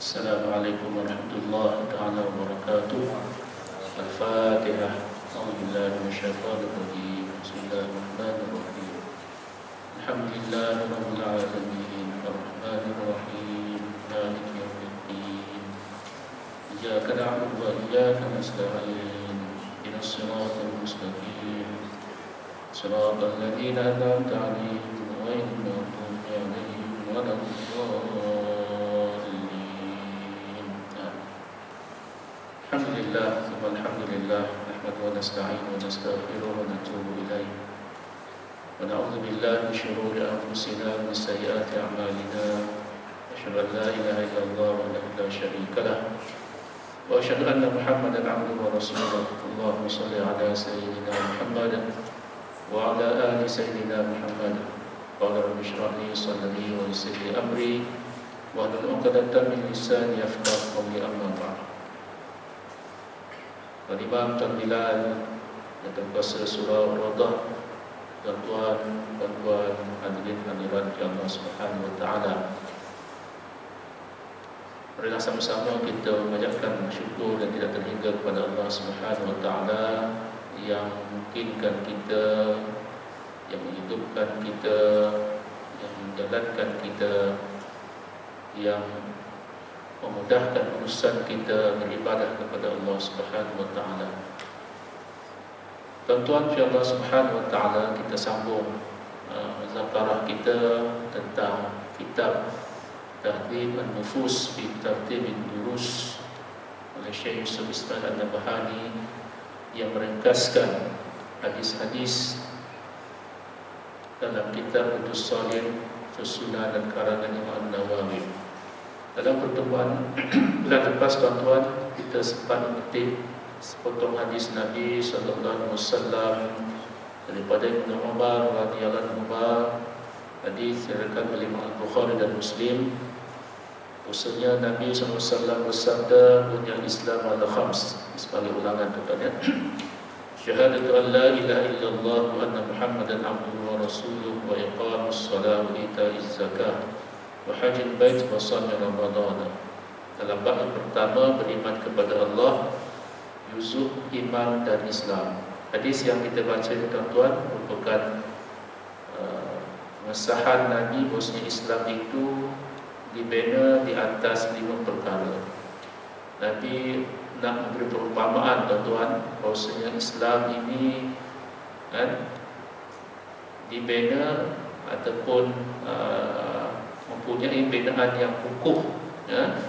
Assalamualaikum warahmatullahi taala wabarakatuh. Al-Fatihah. A'udzubillahi minasyaitonir rajim. Bismillahirrahmanirrahim. Alhamdulillahirabbil alamin. Arrahmanir rahim. Maliki yaumiddin. Iyyaka na'budu wa iyyaka nasta'in. Ihdinas siratal mustaqim. Shiratal ladzina an'amta 'alaihim ghairil maghdubi 'alaihim waladdallin. Alhamdulillah, alhamdulillah, nahmaduhu wa nasta'inuhu wa nastaghfiruhu wa natubu ilaih. Wa na'udzu billahi min shururi anfusina wa min sayyiati a'malina. Asyhadu an la ilaha illallah wahdahu la syarika lah. Wa asyhadu anna Muhammadan 'abduhu wa rasuluh. Allahumma shalli 'ala sayyidina Muhammad wa 'ala ali sayyidina Muhammad. Qala rabbi shrah li sadri wa yassir li amri wa hlul 'uqdatam min lisani yafqahu qawli, amma ba'd. Al-Imam Tambilan yang kuasa surah Ar-Radah, tuan-tuan hadirin hadirat Allah Subhanahu wa taala. Marilah sama-sama kita memanjatkan syukur dan tidak terhingga kepada Allah Subhanahu wa taala yang memungkinkan kita, yang menghidupkan kita, yang menjalankan kita, yang memudahkan urusan kita beribadah kepada Allah Subhanahu wa taala. Tuan-tuan Allah Subhanahu wa taala, kita sambung muzakarah kita tentang kitab Tahdhib an-Nufus fi Tartib ad-Durus oleh Syekh Yusuf Ismail An-Nabhani yang meringkaskan hadis-hadis dalam kitab Riyadhus Shalihin, Susunan dan karangan Imam An-Nawawi. Dalam pertemuan bulan lepas, tuan-tuan, kita sempat memetik sepotong hadis Nabi sallallahu alaihi wasallam daripada Ibnu Umar radhiyallahu anhu. Hadis diriwayatkan oleh Imam Al-Bukhari dan Muslim. Usulnya Nabi sallallahu alaihi wasallam bersabda, "Bunyal Islam ala khams." Sebagai ulangan, tuan-tuan, ya. Syahadatu an la ilaha illallah wa anna Muhammadan abduhu wa rasuluhu wa iqamus shalah wa ita'iz zakah wa hajjil bait wa shaum Ramadan. Dalam bab yang pertama, beriman kepada Allah, yuzuk iman dan Islam. Hadis yang kita baca ini, tuan-tuan, merupakan pengesahan Nabi bahwasanya Islam itu dibina di atas 5 perkara. Nabi nak memberi perumpamaan, tuan-tuan, bahwasanya Islam ini dibina ataupun mempunyai binaan yang kukuh, ya,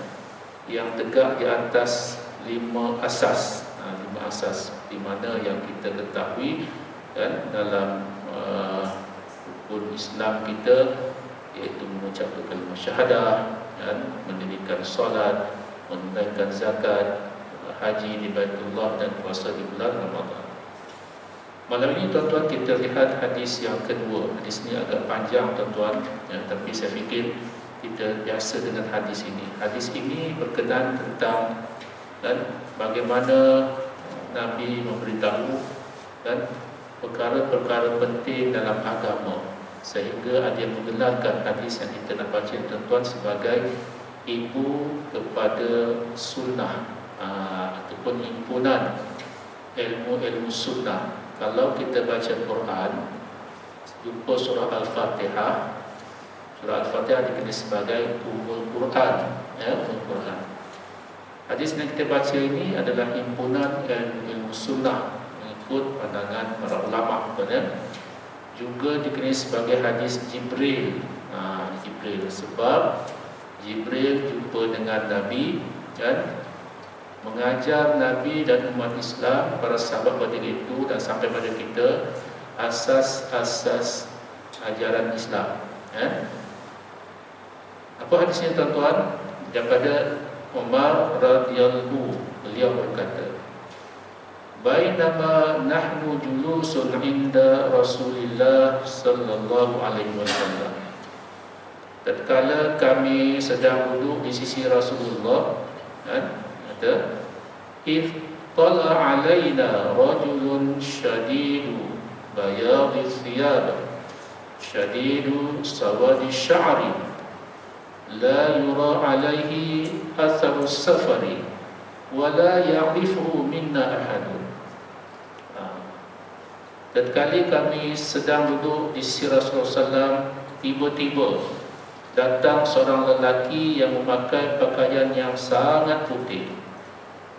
yang tegak di atas 5 asas. 5 asas di mana yang kita ketahui kan dalam rukun Islam kita, iaitu mengucapkan kalimah syahadah, dan mendirikan solat, menunaikan zakat, haji di Baitullah, dan puasa di bulan Ramadan. Malam ini, tuan-tuan, kita lihat hadis yang kedua. Hadis ini agak panjang, tuan-tuan, ya, tapi saya fikir kita biasa dengan hadis ini. Hadis ini berkenaan tentang bagaimana Nabi memberitahu perkara-perkara penting dalam agama, sehingga ada yang menggelarkan hadis yang kita nak baca, tuan-tuan, sebagai ibu kepada sunnah, ataupun himpunan ilmu-ilmu sunnah. Kalau kita baca Quran, jumpa surah Al-Fatihah. Surah Al-Fatihah dikenal sebagai Ummul Quran, ya, Ummul Quran. Hadis yang kita baca ini adalah himpunan ilmu sunnah mengikut pandangan para ulama, ya. Juga dikenal sebagai hadis Jibril. Jibril, sebab Jibril jumpa dengan Nabi dan mengajar Nabi dan umat Islam, para sahabat pada itu dan sampai pada kita, asas-asas ajaran Islam, ya. Apa hadisnya, tuan-tuan? Daripada Umar radhiyallahu, beliau berkata, "Bainama nahnu julusun inda Rasulillah sallallahu alaihi wasallam." Tatkala kami sedang duduk di sisi Rasulullah, ada if tala alaina rajulun syadidu bayadhi thiyab syadidu sawadi sya'ri la yura alaihi atharu safari wa la ya'rifuhu minna ahadun. Tatkala kami sedang duduk di sisi Rasulullah SAW, tiba-tiba datang seorang lelaki yang memakai pakaian yang sangat putih,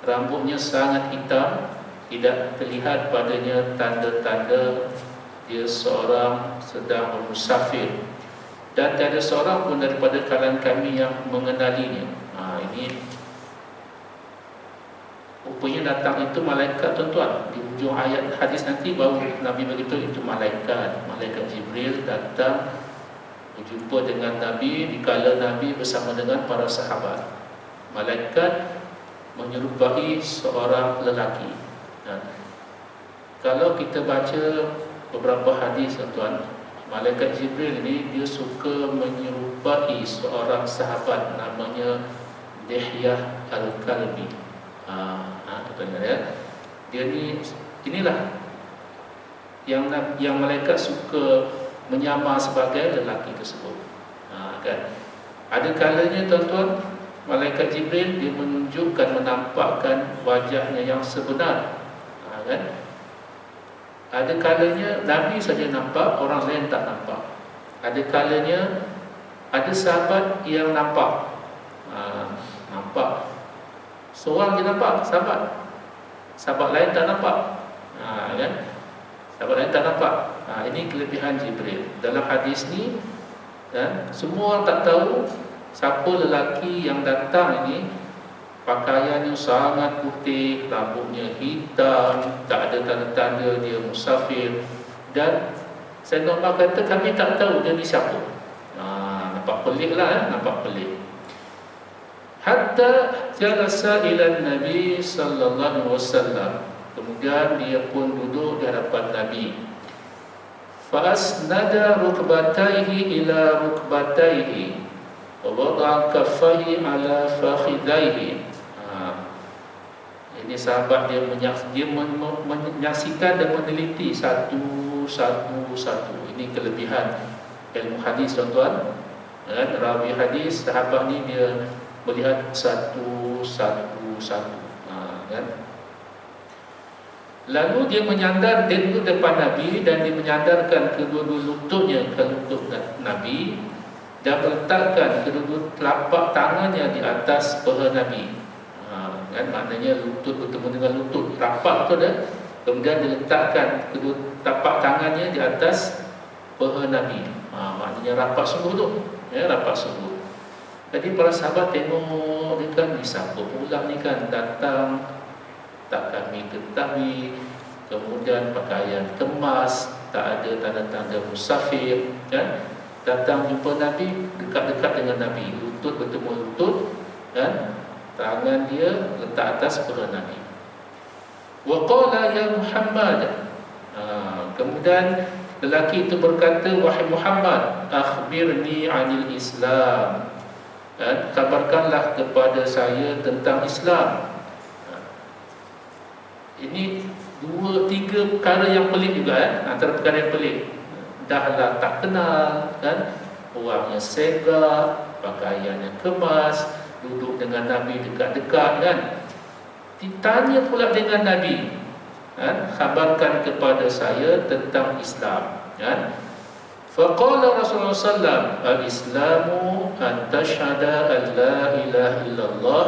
rambutnya sangat hitam, tidak terlihat padanya tanda-tanda dia seorang sedang bermusafir, dan tiada seorang pun daripada kalangan kami yang mengenalinya. Ini rupanya datang itu malaikat, tuan-tuan. Di ujung ayat hadis nanti baru Nabi beritahu itu malaikat Jibril datang berjumpa dengan Nabi dikala Nabi bersama dengan para sahabat. Malaikat menyerupai seorang lelaki. Kalau kita baca beberapa hadis, tuan-tuan, malaikat Jibril ini dia suka menyerupai seorang sahabat namanya Dihyah Al-Kalbi. Tuan-tuan ya. Dia ni, inilah yang malaikat suka menyamar sebagai lelaki tersebut. Kan? Ada kalanya, tuan-tuan, malaikat Jibril dia menunjukkan, menampakkan wajahnya yang sebenar. Kan? Ada kalanya Nabi saja nampak, orang lain tak nampak. Ada kalanya ada sahabat yang nampak. Nampak. Seorang je nampak, sahabat lain tak nampak. Kan? Sahabat lain tak nampak. Ini kelebihan Jibril. Dalam hadis ni, kan, semua orang tak tahu siapa lelaki yang datang ini. Pakaiannya sangat putih, rambutnya hitam, tak ada tanda-tanda dia musafir. Dan Sayyidina Umar kata, kami tak tahu dia ni siapa. Nampak pelik lah, nampak pelik. Hatta jalasa ila Nabi sallallahu alaihi wasallam. Kemudian dia pun duduk di hadapan Nabi. Fa asnada rukbatayhi ila rukbatayhi wa wada'a kaffayhi ala fakhidayhi. Ini sahabat dia menyaksikan dan meneliti satu. Ini kelebihan ilmu hadis, tuan-tuan. Rawi hadis, sahabat ni dia melihat satu. Kan? Lalu dia menyandar, dia duduk depan Nabi dan dia menyandarkan kedua-dua lututnya ke lutut Nabi dan meletakkan kedua-dua telapak tangannya di atas paha Nabi. Kan? Maknanya lutut bertemu dengan lutut, rapat tu dah. Kemudian diletakkan kedua tapak tangannya di atas paha Nabi. Maknanya rapat sungguh tu, ya, rapat sungguh. Jadi para sahabat tengok dia kan, ni siapa pula ni kan datang, tak kami ketahui. Kemudian pakaian kemas, tak ada tanda-tanda musafir, kan? Datang jumpa Nabi, dekat-dekat dengan Nabi, lutut bertemu lutut, kan? Tangan dia letak atas paha Nabi. Wa qala ya Muhammad. Kemudian lelaki itu berkata, wahai Muhammad, akhbirni 'anil Islam. Kabarkanlah kepada saya tentang Islam. Ini 2-3 perkara yang pelik juga, antara perkara yang pelik. Dahlah tak kenal, kan? Orangnya segak, pakaiannya kemas, duduk dengan Nabi dekat-dekat, kan? Ditanya pula dengan Nabi, kan? Khabarkan kepada saya tentang Islam, kan? Faqala Rasulullah sallallahu al-Islamu an tashhada an la ilaha illallah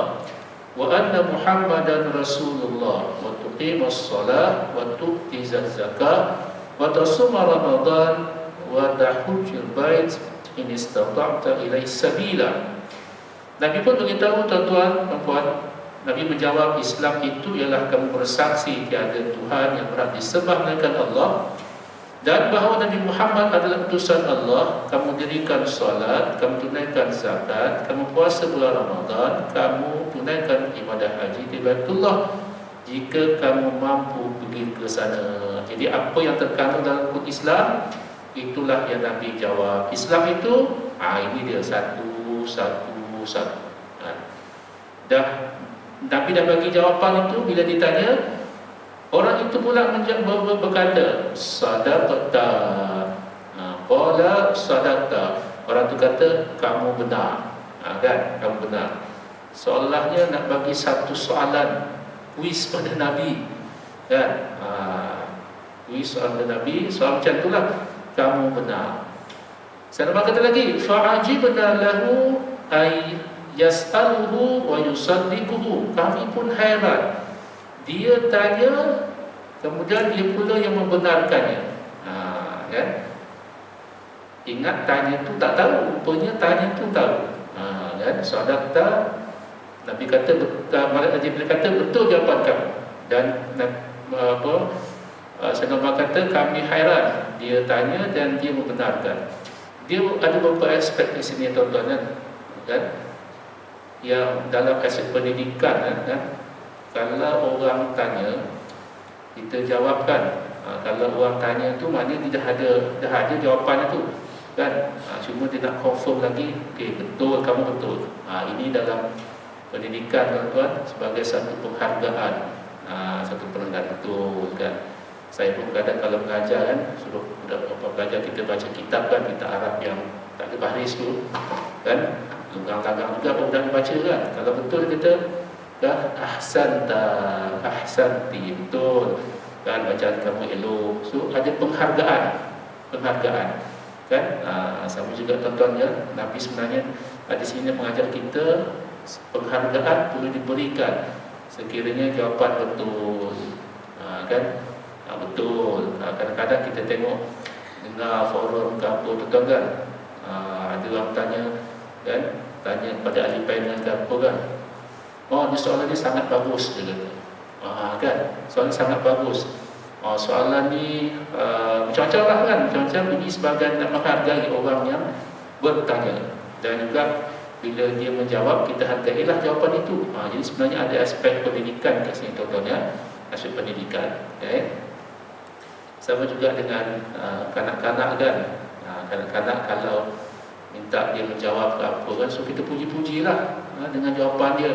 wa anna Muhammadan Rasulullah wa tuqimas salah wa tu'tizaz zakah wa tasuma Ramadan wa tahujjul bait in istata'ta ilaihi sabila. Nabi pun beritahu, tuan-tuan dan puan, Nabi menjawab, Islam itu ialah kamu bersaksi tiada Tuhan yang berhak disembah melainkan Allah, dan bahawa Nabi Muhammad adalah utusan Allah. Kamu dirikan solat, kamu tunaikan zakat, kamu puasa bulan Ramadan, kamu tunaikan ibadah haji di Baitullah jika kamu mampu pergi ke sana. Jadi apa yang terkandung dalam rukun Islam, itulah yang Nabi jawab. Islam itu, ini dia satu. Nabi dah bagi jawapan itu. Bila ditanya, orang itu pula berkata, sadaqta. Qala sadaqta. Orang itu kata, kamu benar. Kan, kamu benar. Seolahnya nak bagi satu soalan kuis pada Nabi, kan? Kuis pada Nabi, soal macam itulah, kamu benar. Saya nak kata lagi, fa'ajibna lahu ay yas'aluhu wa yusaddiquhu. Kami pun hairan. Dia tanya, kemudian dia pula yang membenarkannya. Kan? Ingat tanya tu tak tahu, rupanya tanya tu tahu. Kan? Sadaqta, Nabi kata, Jibril kata betul jawapan kamu. Dan Sayyidina Umar kata kami hairan. Dia tanya dan dia membenarkan. Dia ada beberapa aspek di sini, tuan-tuan, kan? Yang dalam aspek pendidikan, kan? Kalau orang tanya, kita jawabkan. Kalau orang tanya tu maknanya dia dah ada jawapannya tu, kan? Cuma dia nak confirm lagi, okey, betul, kamu betul. Ini dalam pendidikan, tuan-tuan, sebagai satu penghargaan, satu penghargaan, betul, kan? Saya pun kadang kalau mengajar, kan, suruh belajar, kita baca kitab, kan, kitab Arab yang tak ada baris tu, kan, langgang-langgang juga budak baca, kan. Kalau betul kita dah ahsanti, betul, kan, bacaan kamu elok. So ada penghargaan, kan. Sama juga, tuan-tuan, ya, Nabi sebenarnya di sini mengajar kita penghargaan perlu diberikan sekiranya jawapan betul, kan. Betul. Kadang-kadang kita tengok dengar forum ke apa, betul, kan. Ada orang tanya, kan, tanya pada ahli panel ke apa, kan. Ni soalan ni sangat bagus, dia kata. Kan, soalan sangat bagus. Soalan ni macam-macam lah, kan. Macam-macam ini sebagai nak menghargai orang yang bertanya. Dan juga bila dia menjawab, kita hargailah jawapan itu. Jadi sebenarnya ada aspek pendidikan kat sini, tuan-tuan, ya. Aspek pendidikan, okay. Sama juga dengan kanak-kanak, kan. Kanak-kanak kalau minta dia menjawab ke apa, kan, so kita puji-pujilah dengan jawapan dia.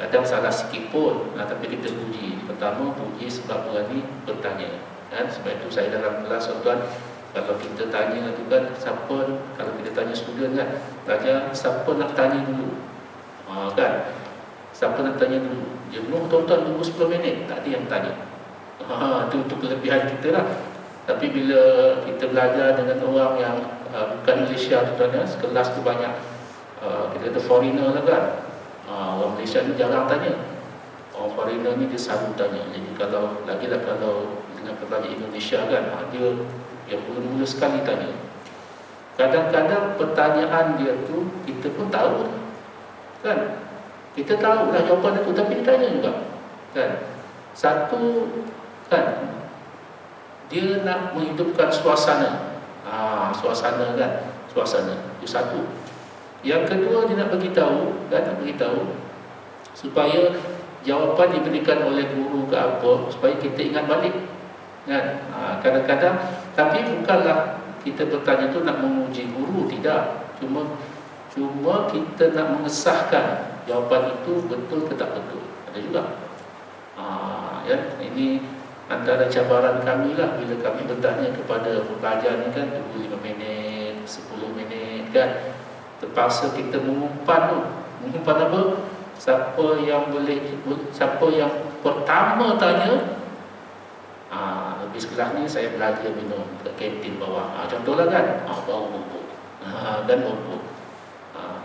Kadang salah sikit pun, tapi kita puji. Pertama, puji sebab berani bertanya, kan. Sebab itu saya dalam kelas, tuan-tuan, kalau kita tanya tu, kan, siapa, kalau kita tanya student, kan, tanya siapa nak tanya dulu, kan. Siapa nak tanya dulu? Jenuh, tuan-tuan, tunggu 10 minit, tak ada yang tanya. Itu kelebihan kita lah. Tapi bila kita belajar dengan orang yang bukan Malaysia, tuan-tuan, sekelas tu banyak kita kata foreigner lah, kan. Orang Malaysia ni jarang tanya. Orang foreigner ni dia selalu tanya. Jadi kalau lagilah kalau dengan pelajar Indonesia, kan, dia mula-mula sekali tanya. Kadang-kadang pertanyaan dia tu kita pun tahu, kan. Kita tahu lah jawapan itu, tapi dia tanya juga, kan. Satu, kan, dia nak menghidupkan suasana. Suasana, kan. Suasana itu satu. Yang kedua, dia nak beritahu, kan, nak beritahu supaya jawapan diberikan oleh guru ke apa, supaya kita ingat balik, kan. Kadang-kadang, tapi bukanlah kita bertanya tu nak memuji guru, tidak. Cuma kita nak mengesahkan jawapan itu betul ke tak betul. Ada juga. Ya, ini antara cabaran kami lah bila kami bertanya kepada pelajar ni, kan, 25 minit, 10 minit, kan. Terpaksa kita mengumpan tu. Mengumpan apa? Siapa yang pertama tanya, habis kelas ni saya belajar minum kat kantin bawah. Contohlah, kan, bau bubuk. Dan bubuk.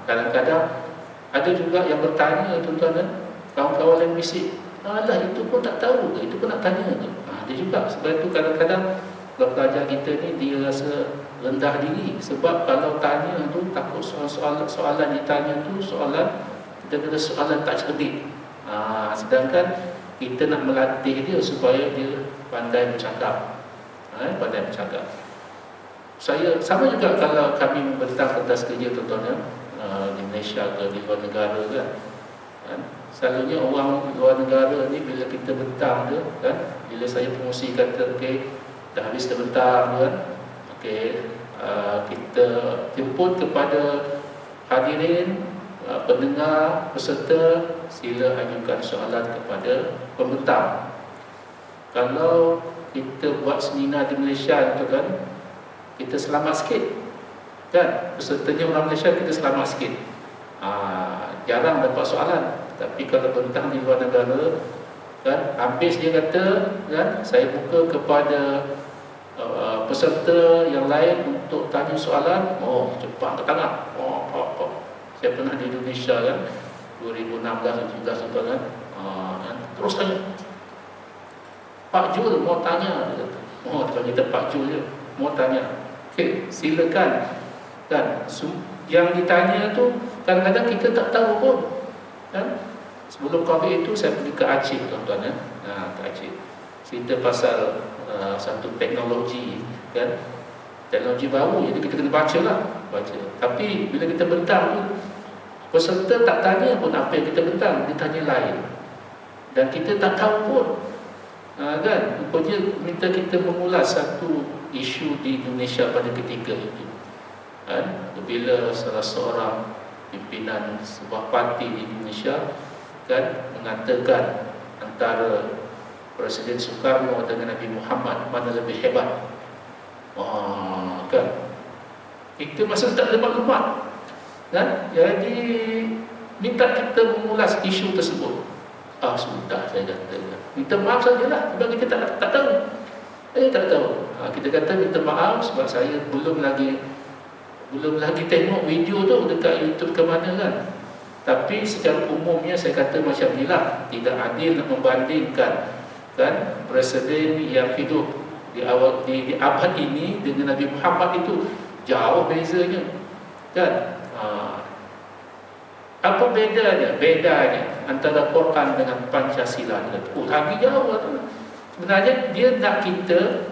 Kadang-kadang ada juga yang bertanya, tuan-tuan, kawan-kawan yang bisik, alah, itu pun tak tahu ke, itu pun nak tanya ke. Ada juga. Sebab itu kadang-kadang kalau pelajar kita ni dia rasa rendah diri, sebab kalau tanya tu takut soalan ditanya tu soalan, kita kata soalan tak cerdik. Sedangkan kita nak melatih dia supaya dia pandai bercakap, pandai bercakap. Saya sama juga kalau kami membentang kertas kerja, tuan-tuan, di Malaysia ke di luar negara, kan. Selalunya orang luar negara ni bila kita bentang dia, kan, bila saya pengusi kata okey, dah habis terbentang, kan, okey, kita jemput kepada hadirin, pendengar, peserta, sila ajukan soalan kepada pembentang. Kalau kita buat seminar di Malaysia, kan, kita selamat sikit, kan, pesertanya orang Malaysia, kita selamat sikit. jarang dapat soalan. Tapi kalau bentang di luar negara kan, habis dia kata kan, saya buka kepada peserta yang lain untuk tanya soalan. Cepat ke tangan. Saya pernah di Indonesia kan 2016-17 itu kan, terus tanya, Pak Jul mau tanya, dia kata. Kalau kita Pak Jul je, mau tanya. Okey, silakan. Kan yang ditanya tu kadang-kadang kita tak tahu pun kan. Sebelum COVID itu saya pergi ke Aceh, tuan-tuan ya. Ke Aceh. Cerita pasal satu teknologi kan. Teknologi baru, jadi kita kena baca. Tapi bila kita bentang tu, peserta tak tanya pun apa yang kita bentang, dia tanya lain. Dan kita tak tahu pun. Kan, rupanya minta kita mengulas satu isu di Indonesia pada ketika itu. Kan, bila salah seorang pimpinan sebuah parti di Indonesia kan mengatakan antara Presiden Soekarno dengan Nabi Muhammad mana lebih hebat. Kan, kita masa tak ada maklumat. Kan, jadi minta kita mengulas isu tersebut. Sudah, saya kata minta maaf sajalah sebab kita tak tahu. Tak tahu. Kita kata minta maaf sebab saya belum lagi tengok video tu dekat YouTube ke mana kan. Tapi secara umumnya saya kata macam inilah, tidak adil nak membandingkan kan presiden yang hidup di abad ini dengan Nabi Muhammad, itu jauh bezanya kan. Apa bedanya? Bedanya antara Quran dengan Pancasila. Lagi jauh. Sebenarnya dia nak kita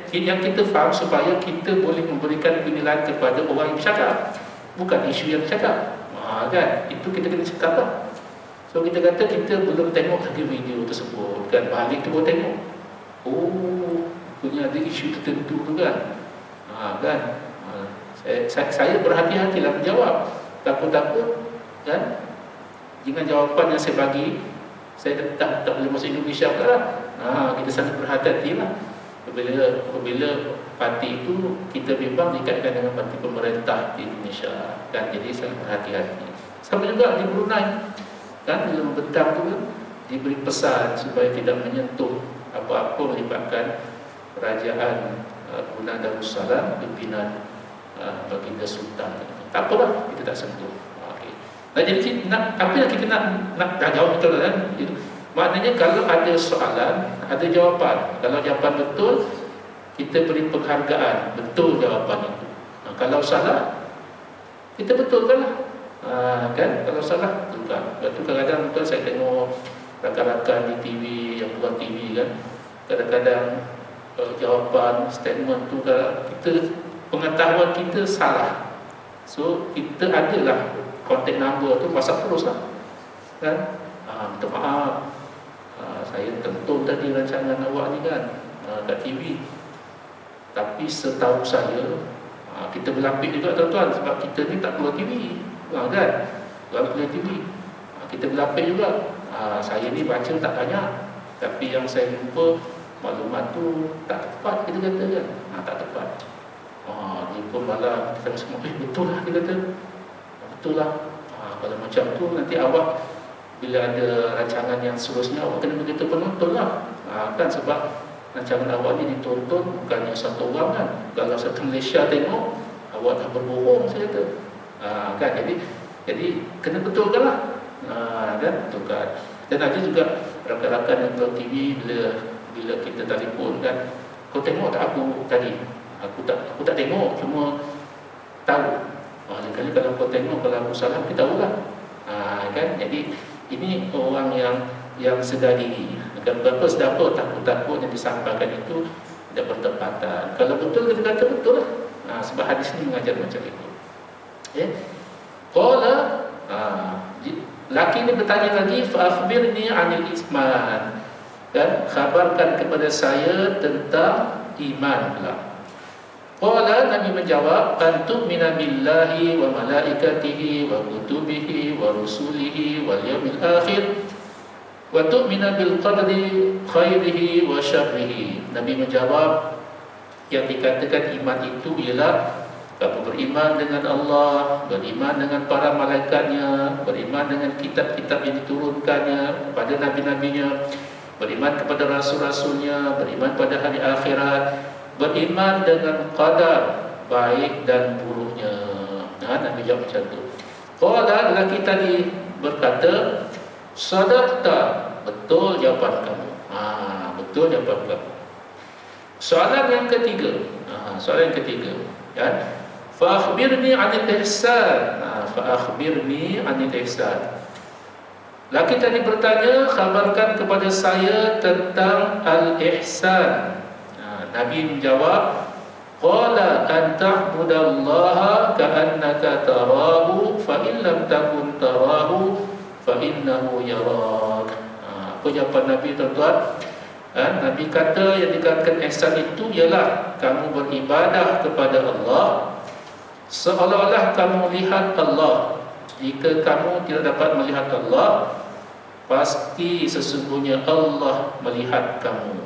yang kita faham supaya kita boleh memberikan penilaian kepada orang yang bercakap, bukan isu yang bercakap. Kan? Itu kita kena cakap lah. So kita kata kita belum tengok lagi video tersebut kan, balik tu baru tengok. Punya ada isu tertentu tu kan. Kan? Saya berhati-hatilah menjawab. Takut-takut kan, dengan jawapan yang saya bagi, saya tak boleh masuk Indonesia pula lah. Kita sangat berhati-hatilah. Apabila parti itu kita bimbang dikaitkan dengan parti pemerintah di Indonesia kan, jadi sangat berhati-hati. Sama juga di Brunei kan, dalam membentang tu diberi pesan supaya tidak menyentuh apa-apa melibatkan kerajaan Brunei Darussalam, pimpinan baginda Sultan. Tak apalah, kita tak sentuh. Jadi apa yang kita nak jawab betul kan? Maknanya kalau ada soalan, ada jawapan. Kalau jawapan betul, kita beri penghargaan, betul jawapan itu. Kalau salah, kita betulkanlah. Kan? Kalau salah, betulkan. Sebab tu kadang-kadang betul saya tengok rakan-rakan di TV, yang buat TV kan, kadang-kadang jawapan, statement tu kalau kita, pengetahuan kita salah. So kita adalah kontak number tu pasal terus lah kan. Minta maaf, saya tonton tadi rancangan awak ni kan kat TV, tapi setahu saya kita berlapik juga tuan-tuan, sebab kita ni tak keluar TV kan, kalau keluar TV kita berlapik juga. Saya ni baca tak banyak, tapi yang saya jumpa maklumat tu tak tepat, kita kata kan, tak tepat. Dia pun malah kita semua, betul lah, dia kata betul lah. Kalau macam tu nanti awak bila ada rancangan yang seterusnya awak kena beritahu penonton lah. Kan, sebab rancangan awak ni ditonton bukannya satu orang kan. Kalau satu Malaysia tengok, awak dah berbohong, saya kata. Kan, jadi kena betulkan lah. Kan, betulkan. Dan ada juga rakan-rakan yang tengok TV, bila kita telefon kan, kau tengok tak aku tadi? Aku tak tengok, cuma tahu. Kali kalau kau tengok, kalau aku salah, kita tahulah. Kan, jadi ini orang yang sedar diri. Berapa sedapat takut-takut yang disampaikan itu tidak bertepatan. Kalau betul, kita kata betul lah. Sebab hadis ini mengajar macam itu. Qala, laki ini bertanya lagi, fa'akhbirni 'anil isman. Dan khabarkan kepada saya tentang iman pula. Qala, Nabi menjawab, antum mina billahi wa malaikatihi wa kutubihi wa rusulihi wal yawmil akhir wa tu'mina bil qadri khairihi wa syarrihi. Nabi menjawab, yang dikatakan iman itu ialah Kamu beriman dengan Allah, beriman dengan para malaikatnya, beriman dengan kitab-kitab yang diturunkannya kepada nabi-nabinya, beriman kepada rasul-rasulnya, beriman pada hari akhirat, beriman dengan qadar baik dan buruknya. Nabi jawab macam tu. Qala, lelaki tadi berkata, sadaqta, betul jawapan kamu. Betul jawapan kamu. Soalan yang ketiga, ya. Fa akhbirni 'anil ihsan. Fa akhbirni 'anil ihsan. Laki tadi bertanya, khabarkan kepada saya tentang al-ihsan. Nabi menjawab, qala an ta'budallaha ka'annaka tarahu fa in lam takun tarahu fa innahu yarak. Apa jawapan Nabi, tuan-tuan? Nabi kata yang dikatakan ihsan itu ialah kamu beribadah kepada Allah seolah-olah kamu lihat Allah. Jika kamu tidak dapat melihat Allah, pasti sesungguhnya Allah melihat kamu.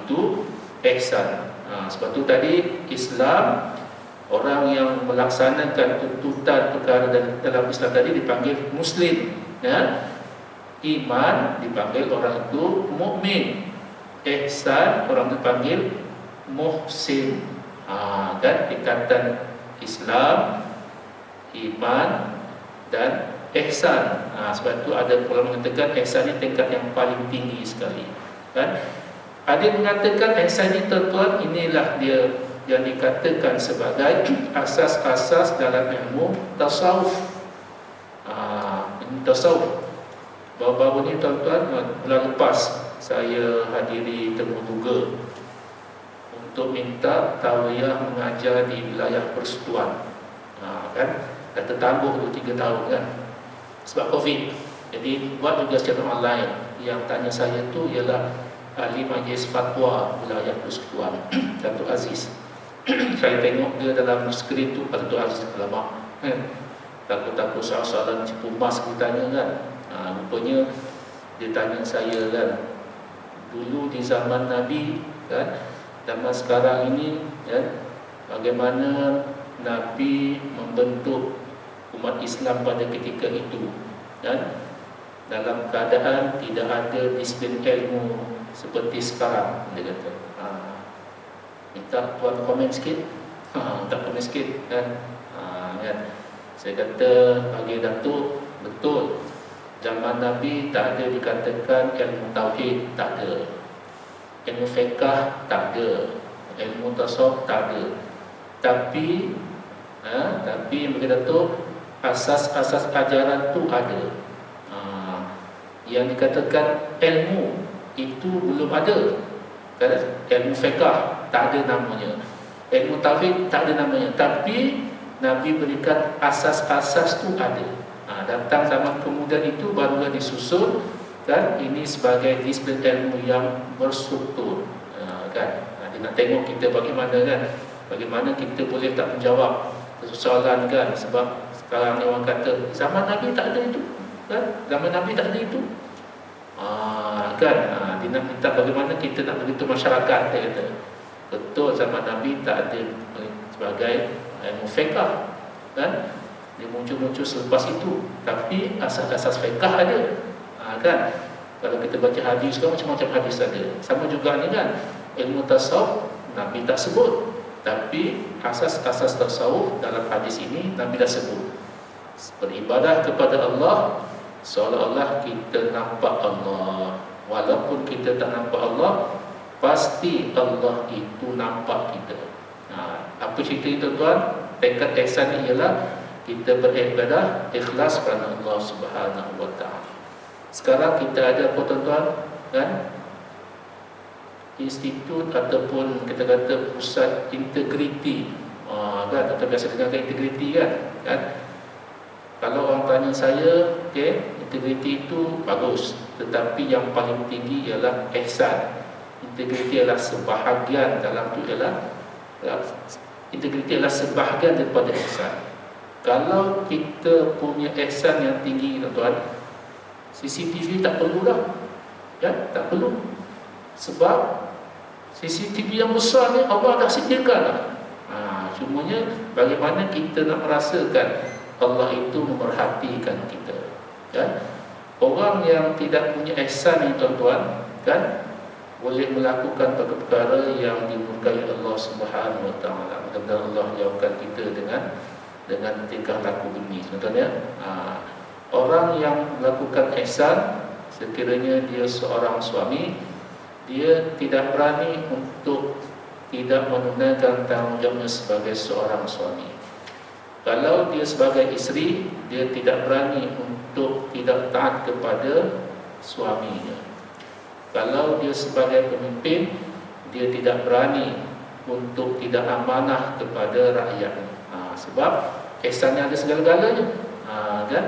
Itu ihsan. Sebab itu tadi Islam, orang yang melaksanakan tuntutan perkara dalam Islam tadi dipanggil Muslim, ya. Iman dipanggil orang itu mukmin. Ihsan orang dipanggil muhsin. Dan ikatan Islam, iman dan ihsan. Sebab itu ada ulama mengatakan ihsan ini tingkat yang paling tinggi sekali, kan? Ada yang mengatakan ihsan ini, tuan-tuan, inilah dia yang dikatakan sebagai asas-asas dalam ilmu tasawuf. Tasawuf. Baru-baru ni, tuan-tuan, bulan lepas saya hadiri temu duga untuk minta tawiyah mengajar di wilayah Persekutuan. Kan dah tertangguh 2-3 tahun kan sebab Covid. Jadi buat juga secara online. Yang tanya saya tu ialah ahli majlis fatwa wilayah Persekutuan, Datuk Aziz. Saya tengok dia dalam skrin tu, Datuk Aziz lama kan. Takut-takut soalan cipu mas dia tanya kan. Rupanya dia tanya saya kan, dulu di zaman Nabi kan, zaman sekarang ini kan, bagaimana Nabi membentuk umat Islam pada ketika itu kan, dalam keadaan tidak ada disiplin ilmu seperti sekarang. Dia kata, minta tuan komen sikit. Minta komen sikit kan. Kan, saya kata bagi Datuk, betul, zaman Nabi tak ada dikatakan ilmu tauhid, tak ada. Ilmu fiqh tak ada. Ilmu tasawuf tak ada. Tapi bagi Datuk, asas-asas ajaran tu ada. Yang dikatakan ilmu itu belum ada. Ilmu fiqh tak ada namanya. Ilmu tauhid tak ada namanya. Tapi Nabi berikan asas-asas tu ada. Datang zaman kemudian itu barulah disusun kan, ini sebagai disiplin ilmu yang berstruktur. Kan, dia nak tengok kita bagaimana kan, bagaimana kita boleh tak menjawab persoalan kan. Sebab sekarang ni orang kata zaman Nabi tak ada itu kan, zaman Nabi tak ada itu. Kan, dia nak minta bagaimana kita nak beritahu masyarakat. Dia kata betul, zaman Nabi tak ada sebagai ilmu fiqh kan, dia muncul-muncul selepas itu. Tapi asas-asas fiqh ada. Kan, kalau kita baca hadis kan, macam-macam hadis ada. Sama juga ni kan, ilmu tasawuf Nabi tak sebut, tapi asas-asas tasawuf dalam hadis ini Nabi dah sebut. Beribadah kepada Allah seolah-olah kita nampak Allah. Walaupun kita tak nampak Allah, pasti Allah itu nampak kita. Apa cerita itu, tuan? Tekad ihsan ialah kita beribadah ikhlas kerana Allah Subhanahu wa taala. Sekarang kita ada apa, tuan-tuan? Kan? Institut ataupun kita kata pusat integriti. Kan, kita biasa dengar integriti kan? Kalau orang tanya saya, okay, integriti itu bagus, tetapi yang paling tinggi ialah ihsan. Integriti ialah sebahagian dalam itu, ialah integriti ialah sebahagian daripada ihsan. Kalau kita punya ihsan yang tinggi, tuan-tuan, CCTV tak perlu dah, ya, tak perlu. Sebab CCTV yang besar ni Allah dah sediakan lah. Cumanya bagaimana kita nak merasakan Allah itu memerhatikan kita, kan? Orang yang tidak punya ihsan ni tuan-tuan, kan, boleh melakukan perkara yang dimurkai Allah Subhanahu Wa Taala. Mudah-mudahan Allah jauhkan kita dengan tingkah laku ini, contohnya orang yang melakukan ihsan, sekiranya dia seorang suami, dia tidak berani untuk tidak menunaikan tanggungjawabnya sebagai seorang suami. Kalau dia sebagai isteri, dia tidak berani untuk tidak taat kepada suaminya. Kalau dia sebagai pemimpin, dia tidak berani untuk tidak amanah kepada rakyatnya. Sebab ihsannya ada segala-galanya. Kan?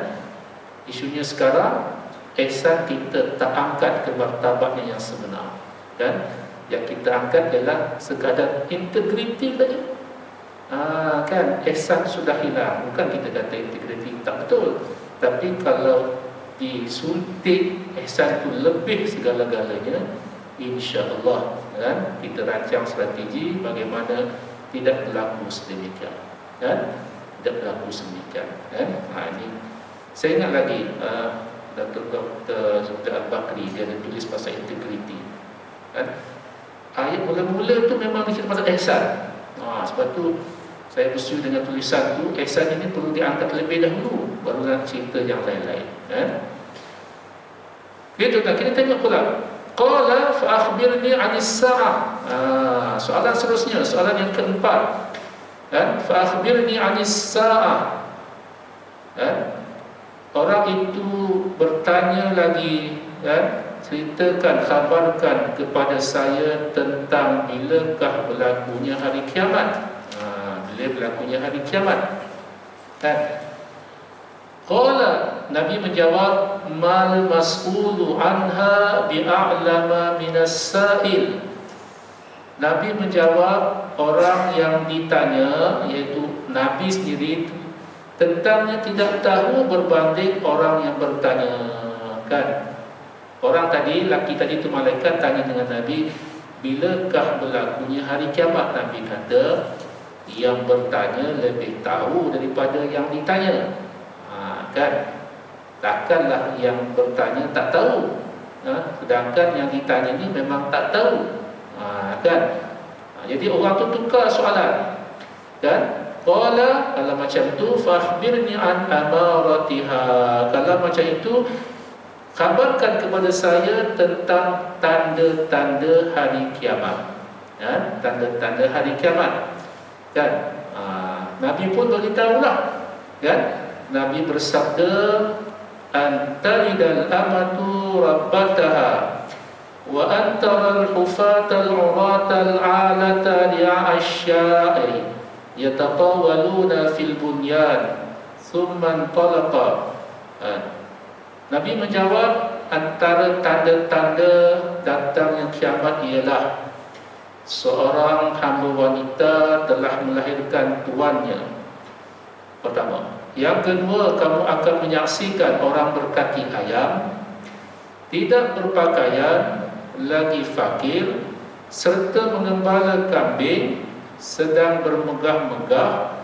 Isunya sekarang, ihsan kita tak angkat ke martabatnya yang sebenar. Kan? Yang kita angkat ialah sekadar integriti saja. Kan, ihsan sudah hilang. Bukan kita kata integriti tak betul, tapi kalau disuntik ihsan itu lebih segala-galanya, insya-Allah, kan, kita rancang strategi bagaimana tidak berlaku sedemikian, kan? Tidak berlaku sedemikian, kan? Ini saya ingat lagi Datuk Dr. Zubair Al-Bakri, dia ada tulis pasal integriti, kan? Ayat mula-mula tu memang dia cerita pasal ihsan. Sebab tu saya bersetuju dengan tulisan tu, ihsan ini perlu diangkat lebih dahulu, baru nak cerita yang lain-lain, kan? Gitu tak? Kita tengok pula. Qala fa akhbirni 'anis sa'ah. Soalan seterusnya, soalan yang keempat. Kan? Fa akhbirni 'anis sa'ah. Kan? Orang itu bertanya lagi, kan? Ceritakan, khabarkan kepada saya tentang bilakah berlakunya hari kiamat. Bila berlakunya hari kiamat, kan? Qala, Nabi menjawab, mal mas'ulu anha bi'a'lama minas sa'il. Nabi menjawab, orang yang ditanya, iaitu Nabi sendiri, tentangnya tidak tahu berbanding orang yang bertanya, kan? Orang tadi, laki tadi itu malaikat tanya dengan Nabi, bilakah berlakunya hari kiamat? Nabi kata, yang bertanya lebih tahu daripada yang ditanya. Kan? Takkanlah yang bertanya tak tahu, sedangkan yang ditanya ni memang tak tahu, kan? Jadi orang tu tukar soalan, kan? Qala, kalau macam tu, fakhbirni an amaratiha. Kalau macam itu, khabarkan kepada saya tentang tanda-tanda hari kiamat, kan? Tanda-tanda hari kiamat, kan? Nabi pun beritahulah, kan? Nabi bersabda, antalidal amatu rabbataha wa antaral hufatal uratal alata li'asya'i yatatawaluna fil bunyan thumma talaqa. Nabi menjawab, antara tanda-tanda datangnya kiamat ialah seorang hamba wanita telah melahirkan tuannya. Pertama. Yang kedua, kamu akan menyaksikan orang berkaki ayam, tidak berpakaian, lagi fakir, serta mengembala kambing, sedang bermegah-megah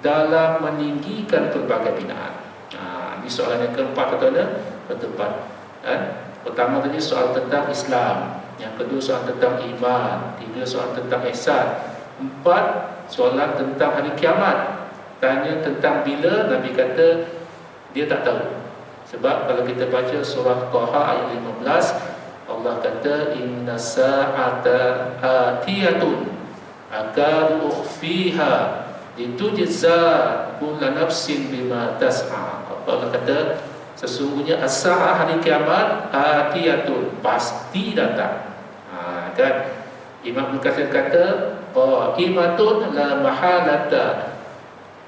dalam meninggikan pelbagai binaan. Ini soalan yang keempat, keempat. Pertama tadi soal tentang Islam, yang kedua soal tentang iman, tiga soal tentang ihsan, empat soalan tentang hari kiamat. Tanya tentang bila, Nabi kata dia tak tahu. Sebab kalau kita baca surah Taha ayat 15, Allah kata inna sa'ata atiyatun akadu ukhfiha litujza kullu nafsin bima tas'a. Allah kata sesungguhnya as-sa'ah, hari kiamat, atiyatun, pasti datang. Kan? Imam Ibn Katsir kata qa'imatun la mahalata,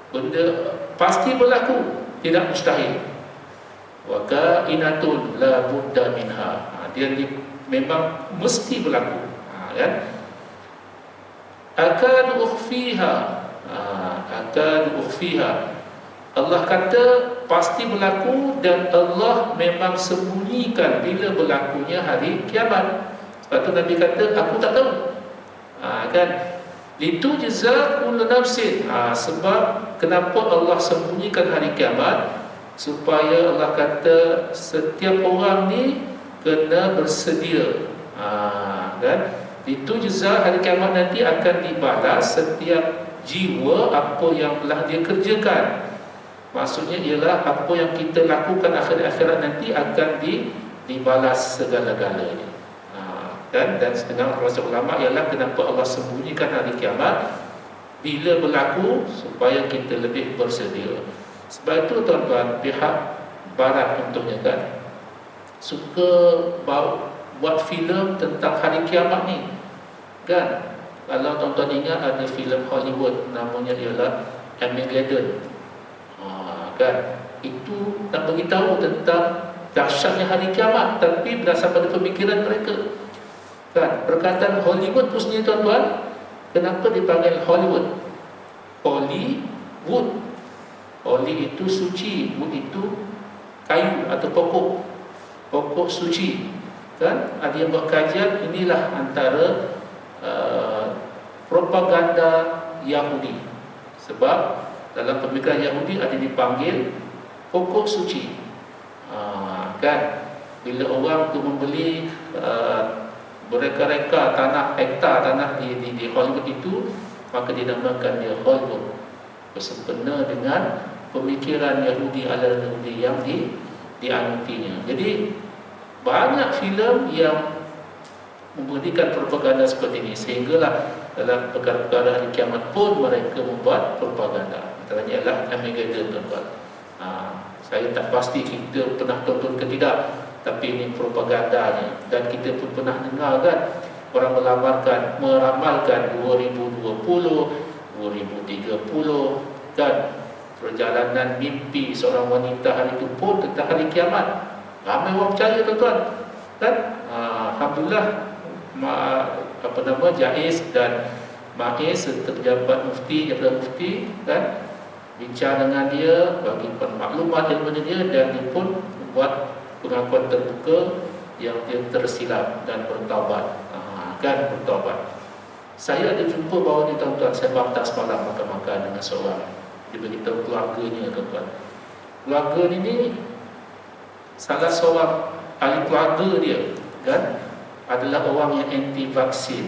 benda pasti berlaku, tidak mustahil. Wa kainatun la budda minha, dia memang mesti berlaku, kan? Akadu ukhfiha, akadu ukhfiha, Allah kata pasti berlaku dan Allah memang sembunyikan bila berlakunya hari kiamat. Sebab tu Nabi kata aku tak tahu, kan? Litujza kullu nafsin. Sebab kenapa Allah sembunyikan hari kiamat? Supaya Allah kata setiap orang ni kena bersedia. Kan? Litujza, hari kiamat nanti akan dibalas setiap jiwa apa yang telah dia kerjakan. Maksudnya ialah apa yang kita lakukan akhirat nanti akan dibalas segala-galanya. Dan setengah ulama ialah kenapa Allah sembunyikan hari kiamat bila berlaku, supaya kita lebih bersedia. Sebab itu tuan-tuan, pihak barat contohnya kan suka buat filem tentang hari kiamat ni kan. Kalau tuan-tuan ingat, ada filem Hollywood namanya ialah Armageddon, kan. Itu nak beritahu tentang dahsyatnya hari kiamat, tapi berdasarkan pada pemikiran mereka kan. Perkataan Hollywood tu sendiri tuan-tuan, kenapa dipanggil Hollywood? Hollywood, Holy itu suci, wood itu kayu atau pokok suci kan. Ada yang buat kajian, inilah antara propaganda Yahudi. Sebab dalam pemikiran Yahudi ada dipanggil pokok suci, kan. Bila orang tu membeli bereka-reka tanah, hektar tanah di Hollywood itu, maka dinamakan dia Hollywood, bersempena dengan pemikiran Yahudi, aliran Yahudi yang dianutinya. Jadi banyak filem yang memberikan propaganda seperti ini, sehinggalah dalam perkara-perkara hari kiamat pun mereka membuat propaganda. Antaranya adalah Armageddon, tuan-tuan. Saya tak pasti kita pernah tonton ke tidak, tapi ini propagandanya. Dan kita pun pernah dengar kan, orang meramalkan 2020, 2030 kan, perjalanan mimpi seorang wanita hari itu pun tentang hari kiamat. Ramai orang percaya, tuan-tuan kan. Alhamdulillah, Jais dan Maiz serta pejabat mufti kan, bincang dengan dia, bagi maklumat daripada dia, dan dia pun buat pengakuan terbuka yang dia tersilap dan bertaubat, kan, bertaubat. Saya ada jumpa bahawa ni, tuan-tuan, saya bantah semalam makan-makan dengan seorang. Dia beritahu keluarganya, tuan-tuan. Keluarga ni salah seorang ahli keluarga dia kan adalah orang yang anti vaksin,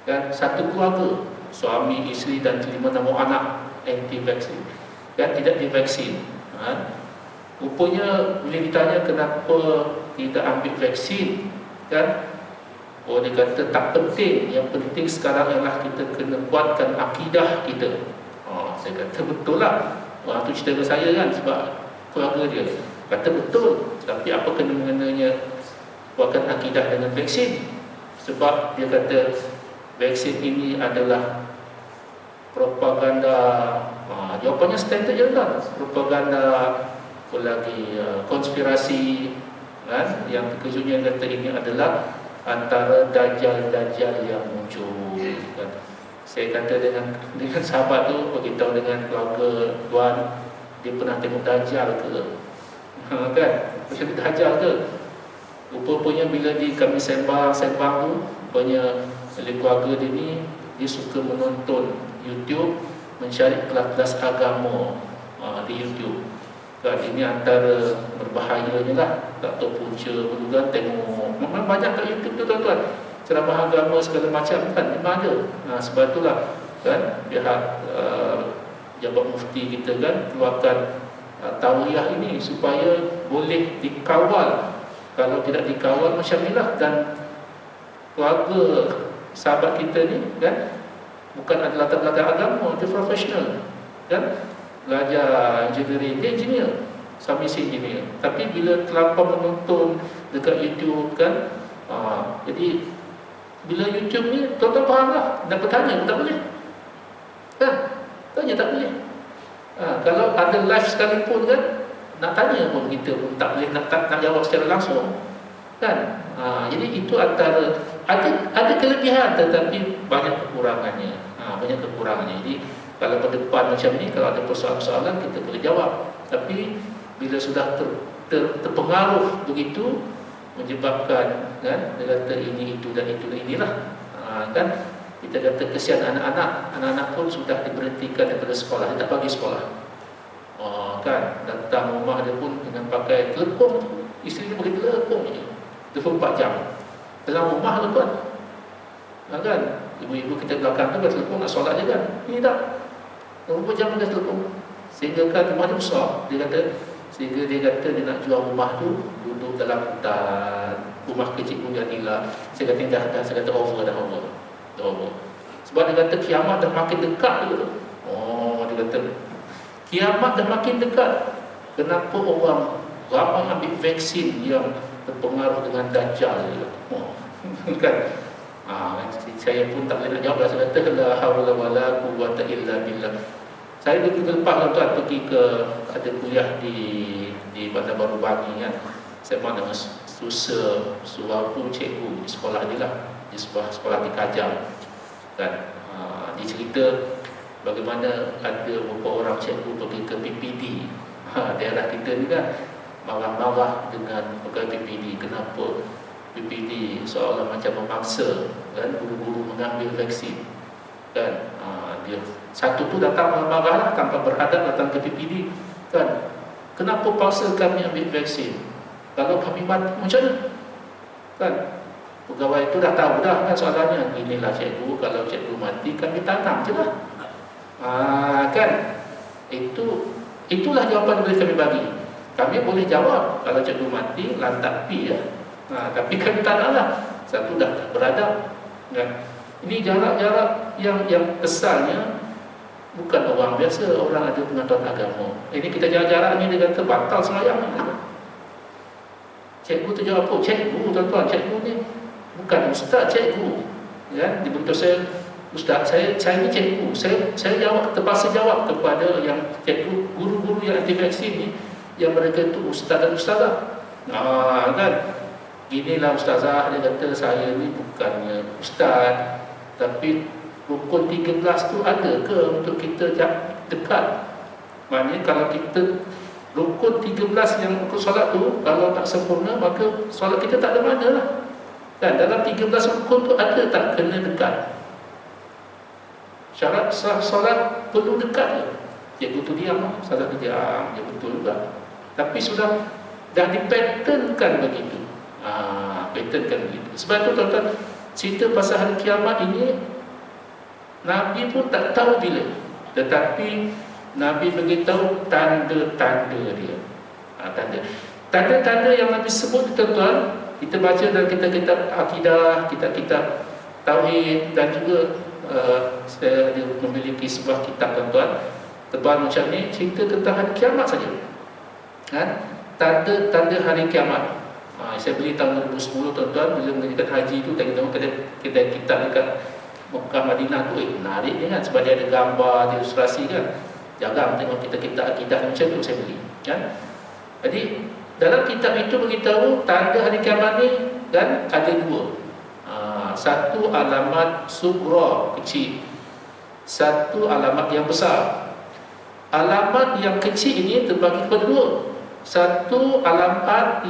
kan. Satu keluarga, suami, isteri dan 5-6 anak anti vaksin, kan, tidak divaksin. Rupanya bila ditanya kenapa tidak ambil vaksin, kan, dia kata tak penting, yang penting sekarang ialah kita kena kuatkan akidah kita. Saya kata betul lah. Itu cerita ke saya kan, sebab keluarga dia kata betul, tapi apa kena-mengenanya kuatkan akidah dengan vaksin? Sebab dia kata vaksin ini adalah propaganda. Jawapannya standard je kan, propaganda, apa lagi, konspirasi kan. Yang terkejutnya kata ini adalah antara dajjal yang muncul kan. Saya kata dengan sahabat tu, beritahu dengan keluarga tuan, dia pernah tengok dajjal ke? Kan, macam dajjal ke? Rupanya bila kami sembang tu, rupanya oleh keluarga dia ni, dia suka menonton YouTube, mencari kelas-kelas agama di YouTube. Kan, ini antara berbahayanya lah. Tak tahu punca dulu kan, tengok memang banyak kat YouTube tu, tuan-tuan, ceramah agama segala macam kan, memang ada. Sebab itulah kan pihak jabat mufti kita kan keluarkan tauliah ini supaya boleh dikawal. Kalau tidak dikawal macam inilah. Dan keluarga sahabat kita ni kan bukan adalah latar belakang agama, dia profesional kan, belajar engineering, dia engineer, suami si engineer. Tapi bila terlampau menonton dekat YouTube kan, jadi bila YouTube ni, tuan-tuan faham lah, nak bertanya pun tak boleh kan, tanya tak boleh. Kalau ada live sekalipun kan, nak tanya pun kita pun tak boleh nak jawab secara langsung kan. Jadi itu antara, ada kelebihan tetapi banyak kekurangannya. Jadi kalau pada depan macam ni, kalau ada persoalan-persoalan kita boleh jawab. Tapi bila sudah terpengaruh begitu, menyebabkan kan, dia kata ini, itu dan inilah kan, Kita kata kesian anak-anak pun sudah diberhentikan daripada sekolah, dia tak bagi sekolah. Kan, datang rumah dia pun dengan pakai telepon, isteri dia bagi telepon je 24 jam dalam rumah tu tuan. Kan, ibu-ibu kita belakang tu bertelepon nak solat je kan. Ini tak, 24 jam dia telepon. Sehingga kan rumah dia besar, dia kata dia nak jual rumah tu, duduk dalam hutan, rumah kecil pun jadilah. Saya kata saya kata over. Sebab dia kata kiamat dah makin dekat tu. Dia kata kiamat dah makin dekat. Kenapa orang ramai ambil vaksin yang terpengaruh dengan Dajjal? Kan? Saya pun tak boleh nak jawab lah. Saya kata la haula wala quwwata illa billah. Saya dulu lepas tuan pergi ke ada kuliah di Bandar Baru Bangi kan. Saya mana dengan suatu cikgu di sekolah dia lah, di sebuah sekolah di Kajang kan. Dia cerita bagaimana ada beberapa orang cikgu pergi ke PPD. Daerah kita ni kan marah-marah dengan pegawai PPD. Kenapa PPD seolah macam memaksa kan guru-guru mengambil vaksin kan. Dia satu tu datang marah-marah lah, tanpa berhadap datang ke PPD kan. Kenapa paksa kami ambil vaksin? Kalau kami mati macam mana? Kan? Pegawai itu dah tahu dah kan soalannya. Inilah cikgu, kalau cikgu mati kami tanam je lah. Kan? Itulah jawapan yang boleh kami bagi. Kami boleh jawab kalau cikgu mati lantak pi ya. Tapi kami tanam lah. Satu dah beradab kan? Ini jarak-jarak yang kesalnya bukan orang biasa, orang ada pengetahuan agama. Ini kita jarak-jarak ni dia kata batal sembahyang. Cikgu tu jawab apa? Cikgu tuan-tuan, cikgu ni bukan ustaz, cikgu. Ya, dibentuk saya ustaz, saya ni cikgu. Saya jawab, terpaksa jawab kepada yang cikgu, guru-guru yang anti vaksin ni, yang mereka tu ustaz dan ustazah. Kan? Inilah ustazah, dia kata saya ni bukannya ustaz, tapi rukun 13 tu ada ke untuk kita dekat? Maknanya kalau kita rukun 13 yang rukun solat tu kalau tak sempurna, maka solat kita tak ada mana lah. Kan dalam 13 rukun tu ada tak kena dekat? Syarat sah solat perlu dekat ke? Cikgu tu diam, salah tu diam, dia betul juga. Tapi sudah dah dipatternkan begitu. Patternkan begitu. Sebab tu tuan-tuan, cerita pasal hari kiamat ini Nabi pun tak tahu bila, tetapi Nabi beritahu tanda-tanda dia. Tanda-tanda yang Nabi sebut tuan-tuan, kita baca dalam kitab-kitab akidah, kitab-kitab tauhid, dan juga saya memiliki sebuah kitab tuan-tuan tebal macam ni, cerita tentang hari kiamat saja kan? Tanda-tanda hari kiamat. Saya beli tahun 2010 tuan-tuan, bila mengerjakan haji tu, tengok kedai kitab dekat Mekah Madinah tu, menarik ni kan, sebab dia ada gambar, dia ilustrasi kan. Jarang tengok kitab akidah macam tu, saya beli kan. Jadi dalam kitab itu beritahu tanda hari kiamat ni kan ada dua. Satu alamat sugra, kecil. Satu alamat yang besar. Alamat yang kecil ini terbagi kepada dua. Satu alamat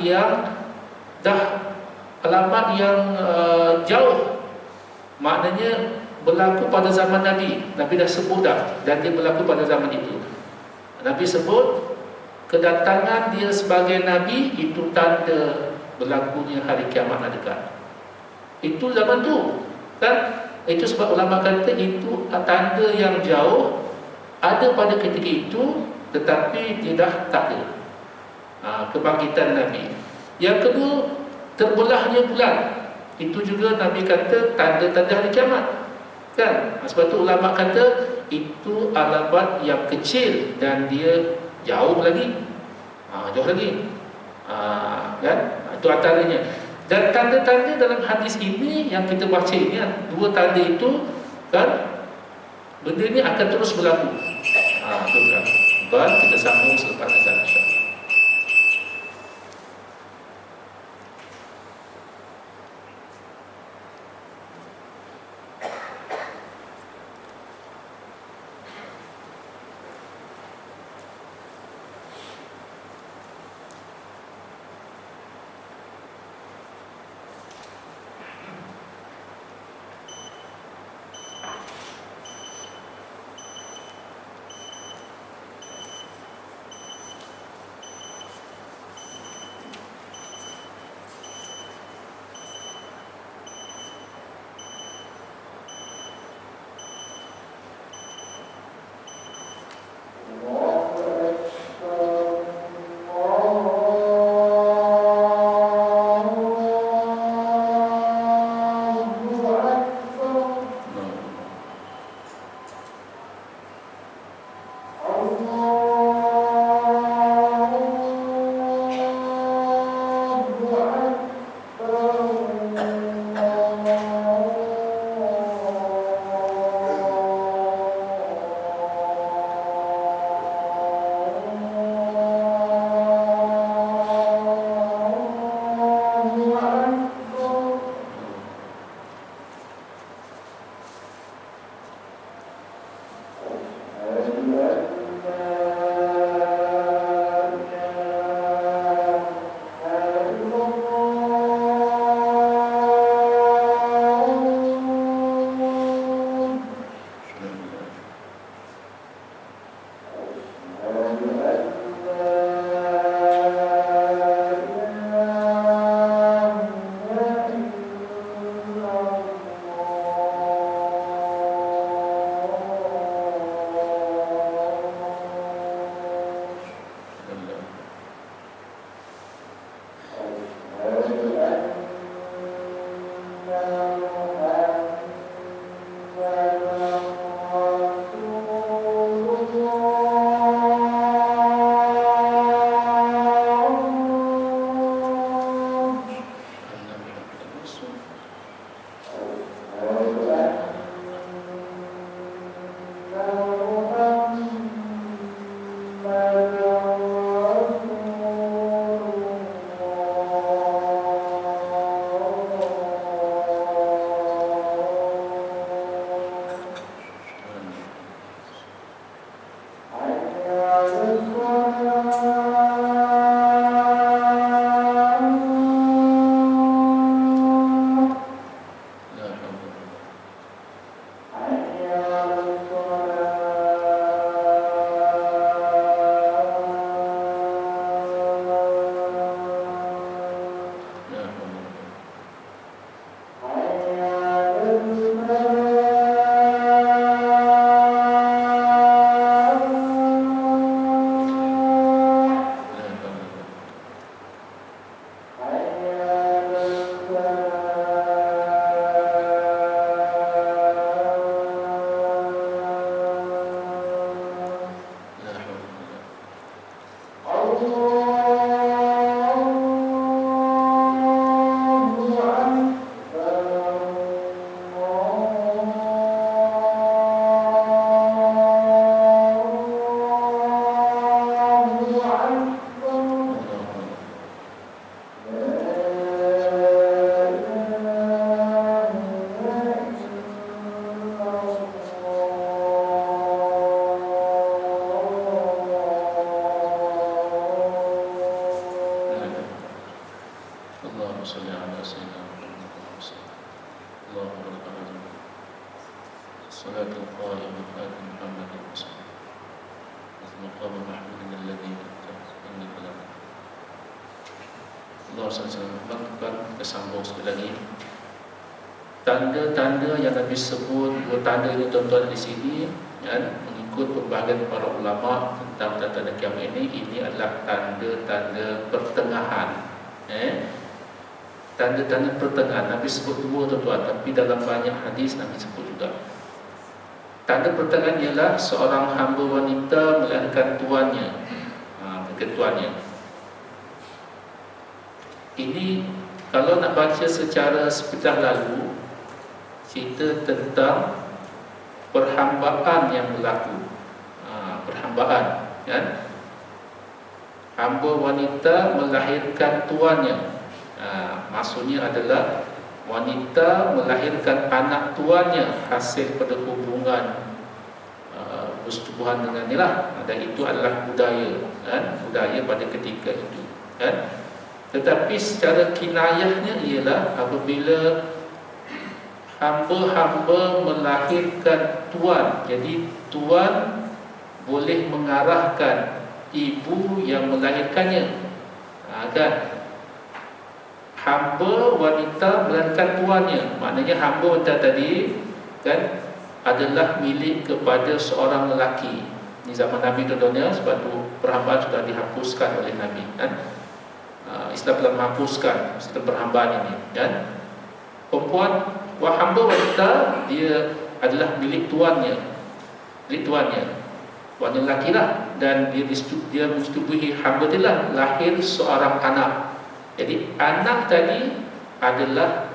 yang jauh, maknanya berlaku pada zaman Nabi. Nabi dah sebut dah, dan dia berlaku pada zaman itu. Nabi sebut kedatangan dia sebagai Nabi itu tanda berlakunya hari kiamat nak dekat. Itu zaman tu kan. Itu sebab ulama kata itu tanda yang jauh, ada pada ketika itu, tetapi dia dah tak ada. Kebangkitan Nabi. Yang kedua, terbelahnya bulan. Itu juga Nabi kata tanda-tanda hari kiamat kan. Sebab tu ulama kata itu alamat yang kecil dan dia jauh lagi. Kan? Itu antaranya. Dan tanda-tanda dalam hadis ini yang kita baca ini, dua tanda itu kan, benda ini akan terus berlaku. Kita sambung selepas azan insya-Allah. salli ala sayyidina Muhammad Allahumma rabbana salatu qa'imah ala Muhammad maqam mahmud alladhi innaka la Allah sallallahu kita sambung sekali lagi. Tanda-tanda yang Nabi sebut, dua tanda ini tuan-tuan di sini, kan, mengikut pembahagian para ulama tentang tanda-tanda kiamat ini adalah tanda-tanda pertengahan. Tanda-tanda pertengahan Nabi sebut dua tuan-tuan, tapi dalam banyak hadis Nabi sebut juga. Tanda pertengahan ialah seorang hamba wanita melahirkan tuannya, ketuannya. Ini kalau nak baca secara sepintas lalu, cerita tentang perhambaan yang berlaku. Perhambaan, kan? Hamba wanita melahirkan tuannya. Maksudnya adalah wanita melahirkan anak tuannya hasil pada hubungan persetubuhan dengannya lah. Dan itu adalah budaya, kan? Budaya pada ketika itu, kan? Tetapi secara kinayahnya ialah apabila hamba-hamba melahirkan tuan, jadi tuan boleh mengarahkan ibu yang melahirkannya, kan? Hamba wanita melahirkan tuannya, maknanya hamba wanita tadi, kan, adalah milik kepada seorang lelaki. Di zaman Nabi contohnya, sebab itu perhambaan sudah dihapuskan oleh Nabi, kan? Islam telah menghapuskan sistem perhambaan ini, kan? Perempuan hamba wanita dia adalah milik tuannya, tuannya lelaki lah, dan dia menyetubuhi hamba dia lah, lahir seorang anak. Jadi anak tadi adalah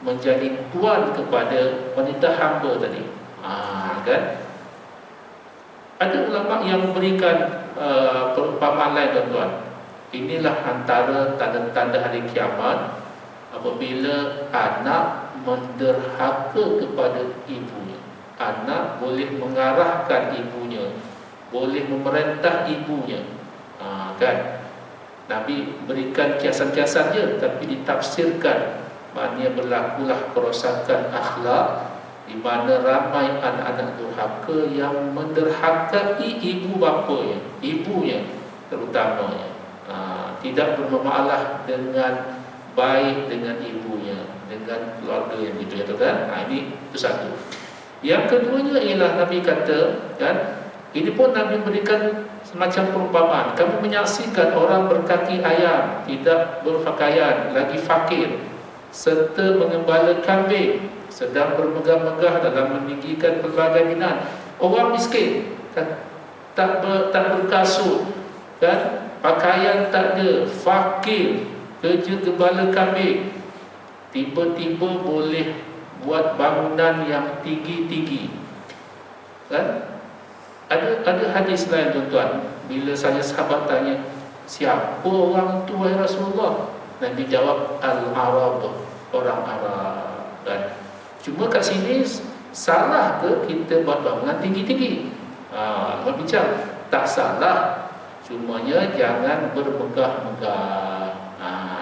menjadi tuan kepada wanita hamba tadi, kan? Ada ulama yang memberikan perumpamaan lain tuan-tuan. Inilah antara tanda-tanda hari kiamat apabila anak menderhaka kepada ibunya. Anak boleh mengarahkan ibunya, boleh memerintah ibunya, kan? Nabi berikan kiasan-kiasan je, tapi ditafsirkan, maknanya berlakulah kerosakan akhlak di mana ramai anak-anak durhaka yang menderhakai ibu bapanya, ibunya terutamanya. Tidak bermuamalah dengan baik dengan ibunya, dengan keluarga yang itu, ya kan? Ini itu satu. Yang keduanya ialah Nabi kata, kan, ini pun Nabi berikan semacam perumpamaan. Kamu menyaksikan orang berkaki ayam, tidak berpakaian, lagi fakir, serta mengembala kambing, sedang bermegah-megah dalam meninggikan pelbagai binat. Orang miskin, kan, tak berkasut, kan, pakaian tak ada, fakir, kerja gembala kambing, tiba-tiba boleh buat bangunan yang tinggi-tinggi, kan? Ada hadis lain tuan-tuan, bila saya sahabat tanya, siapa orang tu wahai Rasulullah? Nabi jawab, Al-Arab, orang Arab, kan? Cuma kat sini salah ke kita buat bangunan tinggi-tinggi? Bincang, tak salah, cumanya jangan bermegah-megah,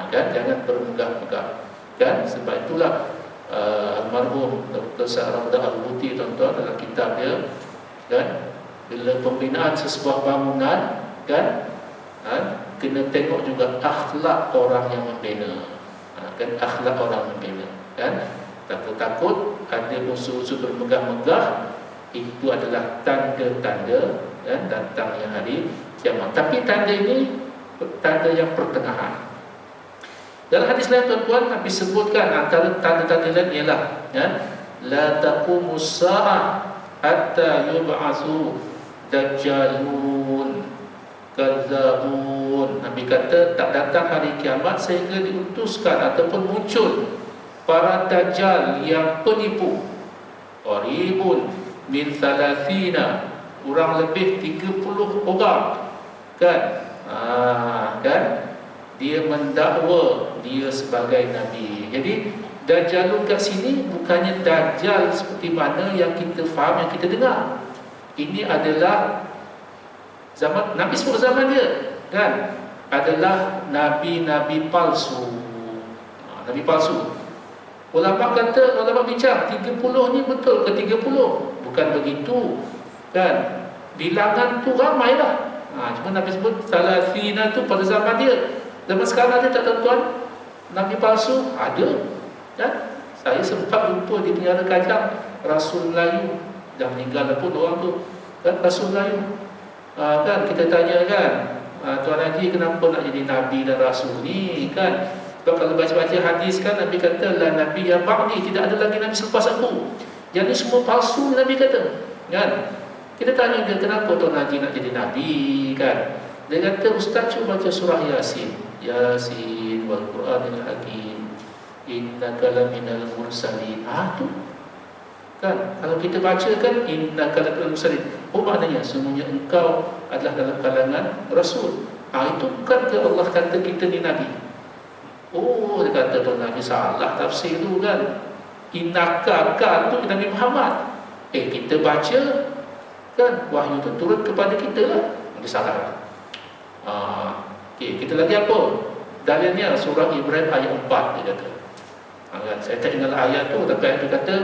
kan? Jangan bermegah-megah, kan? Sebab itulah almarhum Dr. Sa'radah Al-Buti tuan-tuan dalam kitab dia, kan, bila pembinaan sesebuah bangunan, kan, kena tengok juga akhlak orang yang membina, kan, akhlak orang membina, kan. Takut-takut ada unsur-unsur bermegah-megah, itu adalah tanda-tanda, kan, datangnya hari kiamat. Tapi tanda ini tanda yang pertengahan. Dalam hadis lain tuan-tuan, Nabi sebutkan antara tanda-tanda lain ialah, ya, la taqumus sa'ah hatta yub'atsu dajjalun kadzabun. Nabi kata tak datang hari kiamat sehingga diutuskan ataupun muncul para dajjal yang penipu. Qaribun min 30, kurang lebih 30 orang, kan? Kan? Dia mendakwa dia sebagai Nabi. Jadi Dajjalun kat sini bukannya Dajjal seperti mana yang kita faham, yang kita dengar. Ini adalah zaman Nabi sebut zaman dia, kan? Adalah nabi-nabi palsu. Nabi palsu. Ulama kata, ulama bincang 30 ni betul ke 30? Bukan begitu, kan? Bilangan tu ramai lah. Cuma Nabi sebut salasina tu pada zaman dia. Zaman sekarang ada tak tuan-tuan Nabi palsu? Ada, kan? Saya sempat jumpa di penjara Kajang Rasul Melayu, dah meninggal pun orang tu, kan? Rasul Melayu. Kan kita tanya, kan, Tuan Haji kenapa nak jadi Nabi dan Rasul ni, kan? Sebab kalau baca-baca hadis kan Nabi kata la Nabi ya ba'di, tidak ada lagi Nabi selepas aku. Jadi semua palsu Nabi kata, kan? Kita tanya dia, kenapa Tuan Haji nak jadi Nabi, kan? Dia kata, Ustaz cuba baca surah Yasin. Yasin wal Quranil Hakim innaka laminal mursalin. Tu kan, kalau kita baca kan innaka laminal mursalin, maknanya semuanya engkau adalah dalam kalangan Rasul. Itu bukan ke Allah kata kita ni Nabi. Dia kata Tuan Nabi salah tafsir tu, kan. Innaka kan tu Nabi Muhammad. Kita baca kan wahyu tu turun kepada kita lah. Dia salah. Kita lagi apa? Dalilnya surah Ibrahim ayat 4 dia kata. Saya tak ingat ayat tu, tapi ayat tu kata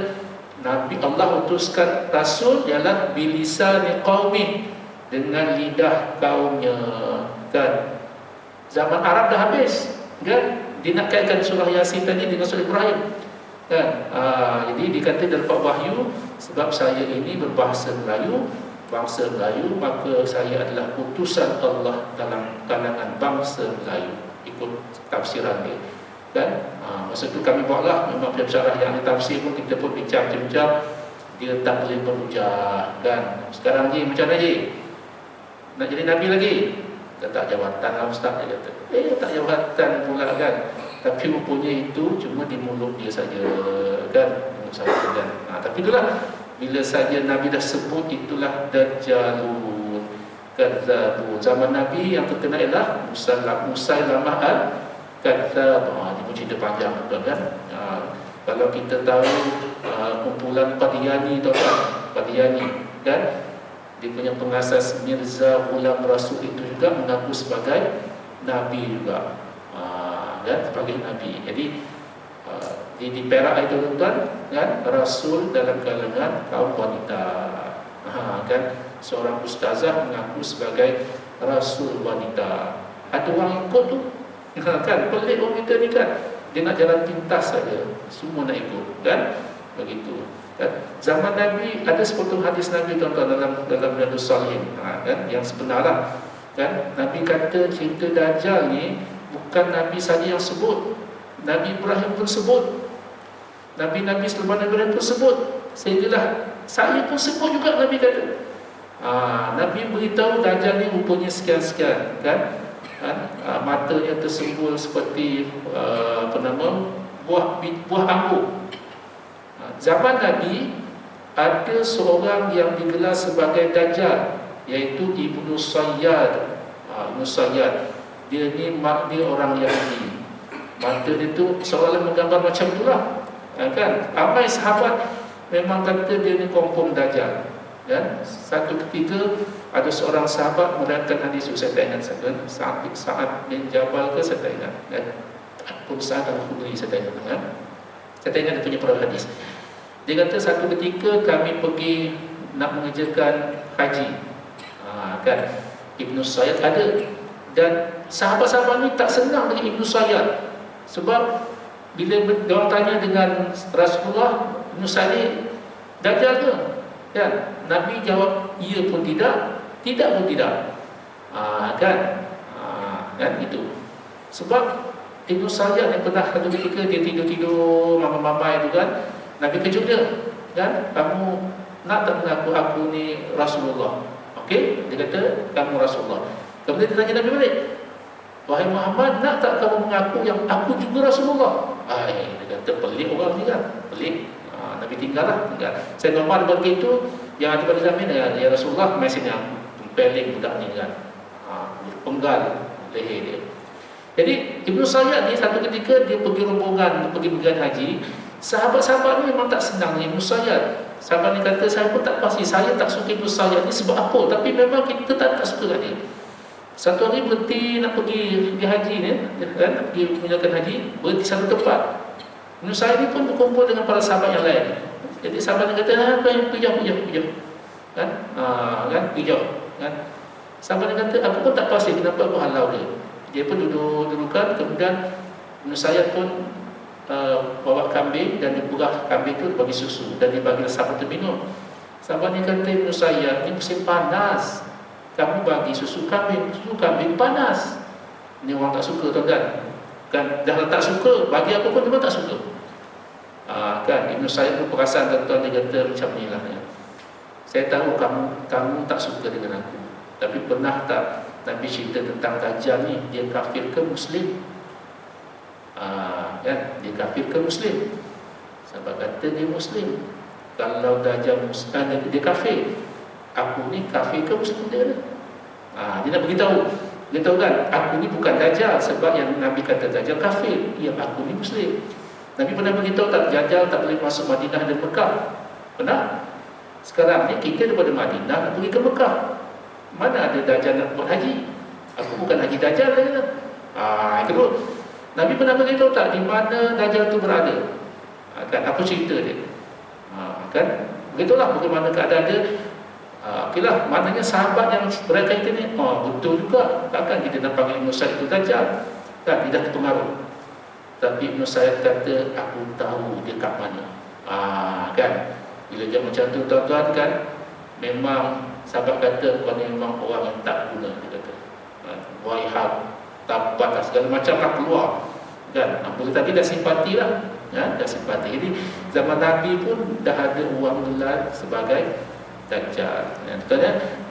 Nabi Allah utuskan Rasul ialah bilisani qaumin, dengan lidah kaumnya, kan. Zaman Arab dah habis, kan. Dia nak kaitkan surah Yasin tadi dengan surah Ibrahim, kan. Jadi dikata dapat wahyu sebab saya ini berbahasa Melayu, bangsa Melayu, maka saya adalah utusan Allah dalam kalangan bangsa Melayu. Ikut tafsiran dia, kan. Masa tu kami buatlah, memang pensyarah yang ditafsir pun kita pun bincang-bincang, dia tak boleh berhujah, kan. Sekarang ni macam mana je? Nak jadi Nabi lagi? Tak jawatan lah Ustaz, dia kata. Tak jawatan pula, kan. Tapi rupanya itu cuma di mulut dia saja, kan. Mulut saja, kan. Tapi itulah, bila saja Nabi dah sebut itulah Dajjalun, Kadzabun. Zaman Nabi yang terkenal ialah Musailamah al-Kadzab. Dia pun cerita panjang, kan. Kalau kita tahu kumpulan Qadiani, Qadiani, kan, dia punya pengasas Mirza Ghulam Rasul itu juga mengaku sebagai Nabi juga, kan, sebagai Nabi. Jadi di Perak itu, tuan, kan, Rasul dalam kalangan kaum wanita, kan. Seorang ustazah mengaku sebagai Rasul wanita. Ada orang ikut tu, kan. Pelik orang kita ni, kan. Dia nak jalan pintas saja, semua nak ikut, kan. Begitu, kan. Zaman Nabi ada sepotong hadis Nabi, tuan-tuan, dalam Riyadhus Shalihin, kan, yang sebenar lah, kan. Nabi kata cerita Dajjal ni bukan Nabi saja yang sebut, Nabi Ibrahim pun sebut, Nabi-Nabi selepas Nabi Ibrahim pun sebut, sehinggalah saya pun sebut juga. Nabi kata, Nabi beritahu Dajjal ni rupanya sekian-sekian, kan. Matanya tersembul seperti buah anggur. Zaman Nabi ada seorang yang digelar sebagai Dajjal, iaitu Ibnu Sayyad. Ibnu Sayyad, dia orang Yahudi. Mata dia tu seolah menggambar macam itulah, kan. Ramai sahabat memang kata dia ni confirm Dajjal, kan. Satu ketika ada seorang sahabat meriwayatkan hadis, saya tak ingat Sa'ad bin Jabal ke, saya tak ingat, kan. Pun Sa'ad al-Khudri, saya tak ingat, kan. Saya tak ingat dia punya perawi hadis. Dia kata satu ketika kami pergi nak mengerjakan haji, kan. Ibnu Sayyad ada, dan sahabat-sahabat ni tak senang dengan Ibnu Sayyad, sebab bila diorang tanya dengan Rasulullah, Ibnu Sayyad Dajjal ke, kan. Nabi jawab ya pun tidak, tidak pun tidak, kan. Kan itu. Sebab Ibnu Sayyad yang pernah satu ketika dia tidur-tidur mama-mama itu, kan. Nabi kejut dia, kan. Kamu nak tak mengaku aku ni Rasulullah? Okey, dia kata kamu Rasulullah. Kemudian dia tanya Nabi balik, wahai Muhammad, nak tak kamu mengaku yang aku juga Rasulullah? Dia kata pelik orang ni, kan. Pelik. Nabi tinggal. Saya normal begitu. Yang ada pada zaman ya Rasulullah, mesin yang peling budak ni, kan. Penggal leher dia. Jadi Ibnu Sayyad ni satu ketika dia pergi rombongan, pergi haji. Sahabat-sahabat ni memang tak senang Ibnu Sayyad. Sahabat ni kata, saya pun tak pasti, saya tak suka Ibnu Sayyad ni sebab apa, tapi memang kita tak suka kat dia. Satu hari berhenti nak pergi haji ni, kan, nak pergi menunaikan haji, berhenti satu tempat. Ibnu Sa'id ni pun berkumpul dengan para sahabat yang lain. Jadi sahabat yang kata, apa yang pijau, kan, kan, pijau, kan. Sahabat yang kata, aku pun tak pasti kenapa aku halau dia. Dia pun duduk-dudukan, kemudian Ibnu Sa'id pun bawa kambing dan diburah kambing tu bagi susu dan dibagi sahabat tu minum. Sahabat ni kata, Ibnu Sa'id, ni musim panas, kamu bagi susu kambing panas. Ni orang tak suka, tuan-tuan. Kan dah tak suka, bagi apa pun dia tak suka. Kan Ibnu Sa'id pun perasan, tuan-tuan, dia kata macam ni lah ya. Saya tahu kamu tak suka dengan aku, tapi pernah tak Nabi cerita tentang Dajjal ni, dia kafir ke Muslim? Kan, dia kafir ke Muslim? Sahabat kata dia Muslim. Kalau Dajjal dia kafir, aku ni kafir ke Muslim dia? Dia nak beritahu kan, aku ni bukan Dajjal, sebab yang Nabi kata Dajjal kafir, yang aku ni Muslim. Nabi pernah beritahu tak, Dajjal tak boleh masuk Madinah dan Mekah? Pernah? Sekarang ni kita daripada Madinah nak pergi ke Mekah, mana ada Dajjal nak buat haji? Aku bukan haji Dajjal, dia kata. Yang kedua, Nabi pernah beritahu tak di mana Dajjal tu berada? Kan, apa cerita dia? Kan, begitulah bagaimana keadaan dia. Okeylah, maknanya sahabat yang berkaitan ni, betul juga, takkan kita nak panggil Ibnu Sa'id itu Dajjal, kan, dia dah terpengaruh. Tapi Ibnu Sa'id kata, aku tahu dia kat mana. Kan, bila dia macam tu, tuan-tuan, kan, memang sahabat kata, kau ni memang orang yang tak guna, dia kata. Waihat, tabat, segala macam lah keluar, kan. Boleh tadi dah simpati lah, ya, dah simpati. Jadi zaman Nabi pun dah ada orang gelar sebagai Dajjal, ya.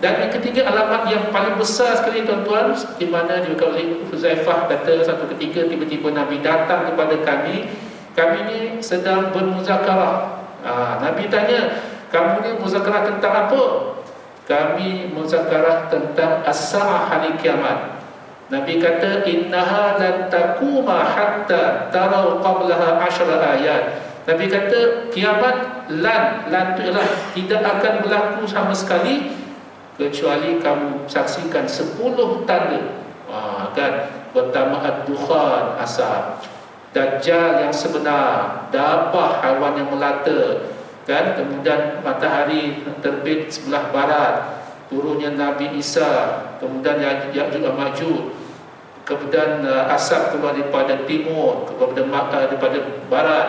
Dan yang ketiga, alamat yang paling besar sekali, tuan-tuan, di mana juga oleh Huzaifah kata, satu ketika tiba-tiba Nabi datang kepada kami ni sedang bermuzakarah. Nabi tanya, kamu ni muzakarah tentang apa? Kami muzakarah tentang as-sa'ah, hari kiamat. Nabi kata, innaha lan taquma hatta tarau qablaha 10 ayat. Nabi kata, kiamat lan tu ialah tidak akan berlaku sama sekali kecuali kamu saksikan 10 tanda. Kan, pertama ad-dukhan, asap, Dajjal yang sebenar, dabah, haiwan yang melata, kan, kemudian matahari terbit sebelah barat, turunnya Nabi Isa, kemudian Ya'juj dan Ma'juj, kemudian asap keluar daripada timur, daripada barat,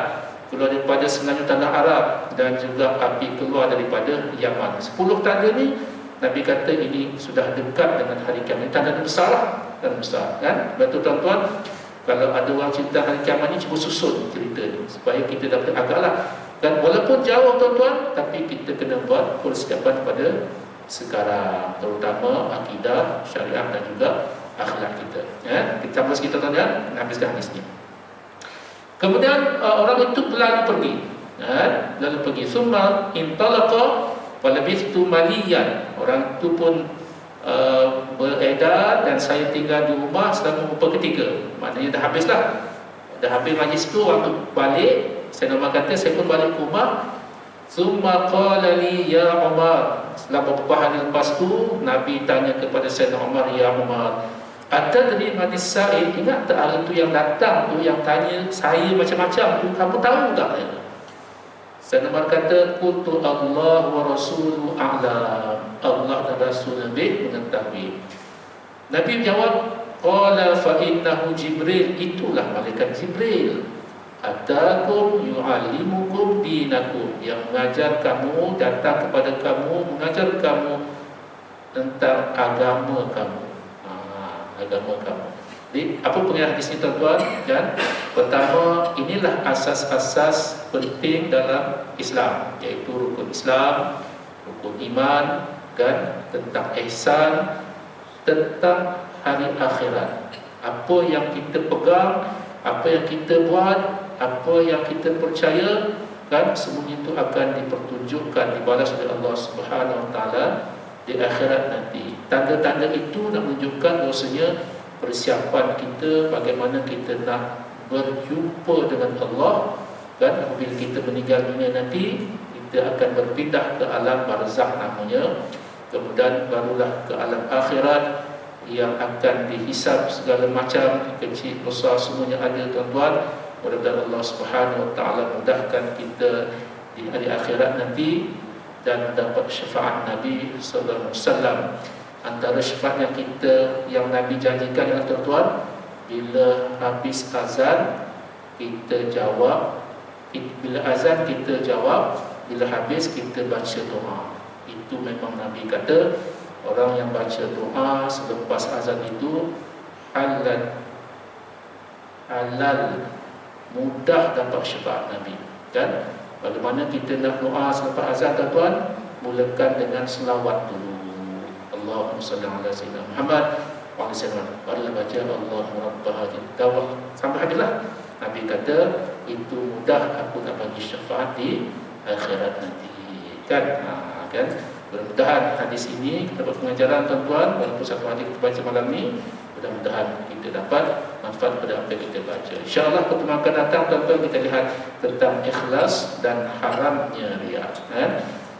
keluar daripada semenanjung tanah Arab, dan juga api keluar daripada Yaman. 10 tanda ni Nabi kata ini sudah dekat dengan hari kiamat. Tanda besar lah, tanda besar, kan. Betul, tuan-tuan, kalau ada orang cerita hari kiamat ni, cuba susun cerita ni supaya kita dapat agaklah. Dan walaupun jauh, tuan-tuan, tapi kita kena buat persiapan pada sekarang, terutama akidah, syariah dan juga akhlak kita, ya. Kita sambung sikit, tuan-tuan, habiskan hadis ni. Kemudian orang itu berlalu pergi, lalu pergi. Summa intalaqa walabithtu maliyan. Orang itu pun beredar dan saya tinggal di rumah selama beberapa ketika. Maknanya dah habislah. Dah habis majlis tu, orang tu balik. Saya nama kata, saya pun balik ke rumah. Summa qala li ya Umar. Setelah beberapa hari lepas tu, Nabi tanya kepada Sayyidina Umar, ya Umar, atadri manis sa'il, ingat tak hari tu yang datang tu, yang tanya saya macam-macam tu, kamu tahu tak? Sayyidina Umar kata, qultu Allah wa rasuluhu a'lam, Allah dan Rasul lebih mengetahui. Nabi jawab, qala fa innahu Jibril, itulah malaikat Jibril, atakum yu'allimukum dinakum, yang mengajar kamu, datang kepada kamu, mengajar kamu tentang agama kamu. Agama kamu. Jadi apa pengertian hadis ini, tuan-tuan? Dan pertama, inilah asas-asas penting dalam Islam, iaitu rukun Islam, rukun iman, dan tentang ihsan, tentang hari akhirat. Apa yang kita pegang, apa yang kita buat, apa yang kita percaya, kan, semuanya itu akan dipertunjukkan, dibalas oleh Allah Subhanahu Wa Taala di akhirat nanti. Tanda-tanda itu nak menunjukkan bahasanya persiapan kita, bagaimana kita nak berjumpa dengan Allah, kan, apabila kita meninggal dunia nanti, kita akan berpindah ke alam barzakh namanya, kemudian barulah ke alam akhirat, yang akan dihisab segala macam, kecil besar semuanya ada tuan-tuan. Mudah-mudahan Allah Subhanahu Wa Taala mudahkan kita di hari akhirat nanti dan mendapat syafaat Nabi Sallallahu Alaihi Wasallam. Antara syafaat yang yang Nabi janjikan adalah tuan-tuan, bila habis azan kita jawab, bila azan kita jawab, bila habis kita baca doa. Itu memang Nabi kata, orang yang baca doa selepas azan itu halal mudah dapat syafaat Nabi. Dan bagaimana kita nak doa selepas azan tuan-tuan? Mulakan dengan selawat dulu. Allahumma salli ala sayyidina Muhammad wa ala sayyidina Muhammad. Barulah baca Allahumma rabb hadhihi da'wah sampai habislah. Nabi kata itu mudah aku nak bagi syafaat di akhirat nanti. Kan? Kan? Mudah-mudahan hadis ini kita dapat pengajaran tuan-tuan, walaupun satu hadis kita baca malam ni, mudah-mudahan kita dapat manfaat pada apa yang kita baca. InsyaAllah pertemuan akan datang tuan-tuan kita lihat tentang ikhlas dan haramnya riya.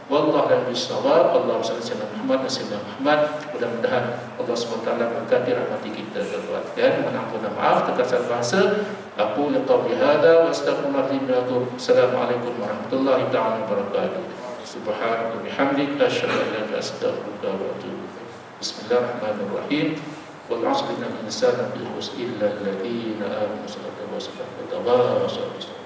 Wallahu a'lam bishawab. Allahumma shalli ala Muhammad wa sallim Muhammad. Mudah-mudahan Allah SWT berkati rahmati kita tuan-tuan. Dan mohon maaf terkasar bahasa. Aku liqauli hadza wa astaghfirullah li wa lakum. Assalamualaikum warahmatullahi taala wabarakatuh. Subhanaka bihamdik asyhadu an la ilaha illa anta astaghfiruka wa atubu ilaik. Bismillahirrahmanirrahim. Wal 'asri innal insana lafi khusr illa alladziina aamanu wa tawasaw bis sabr.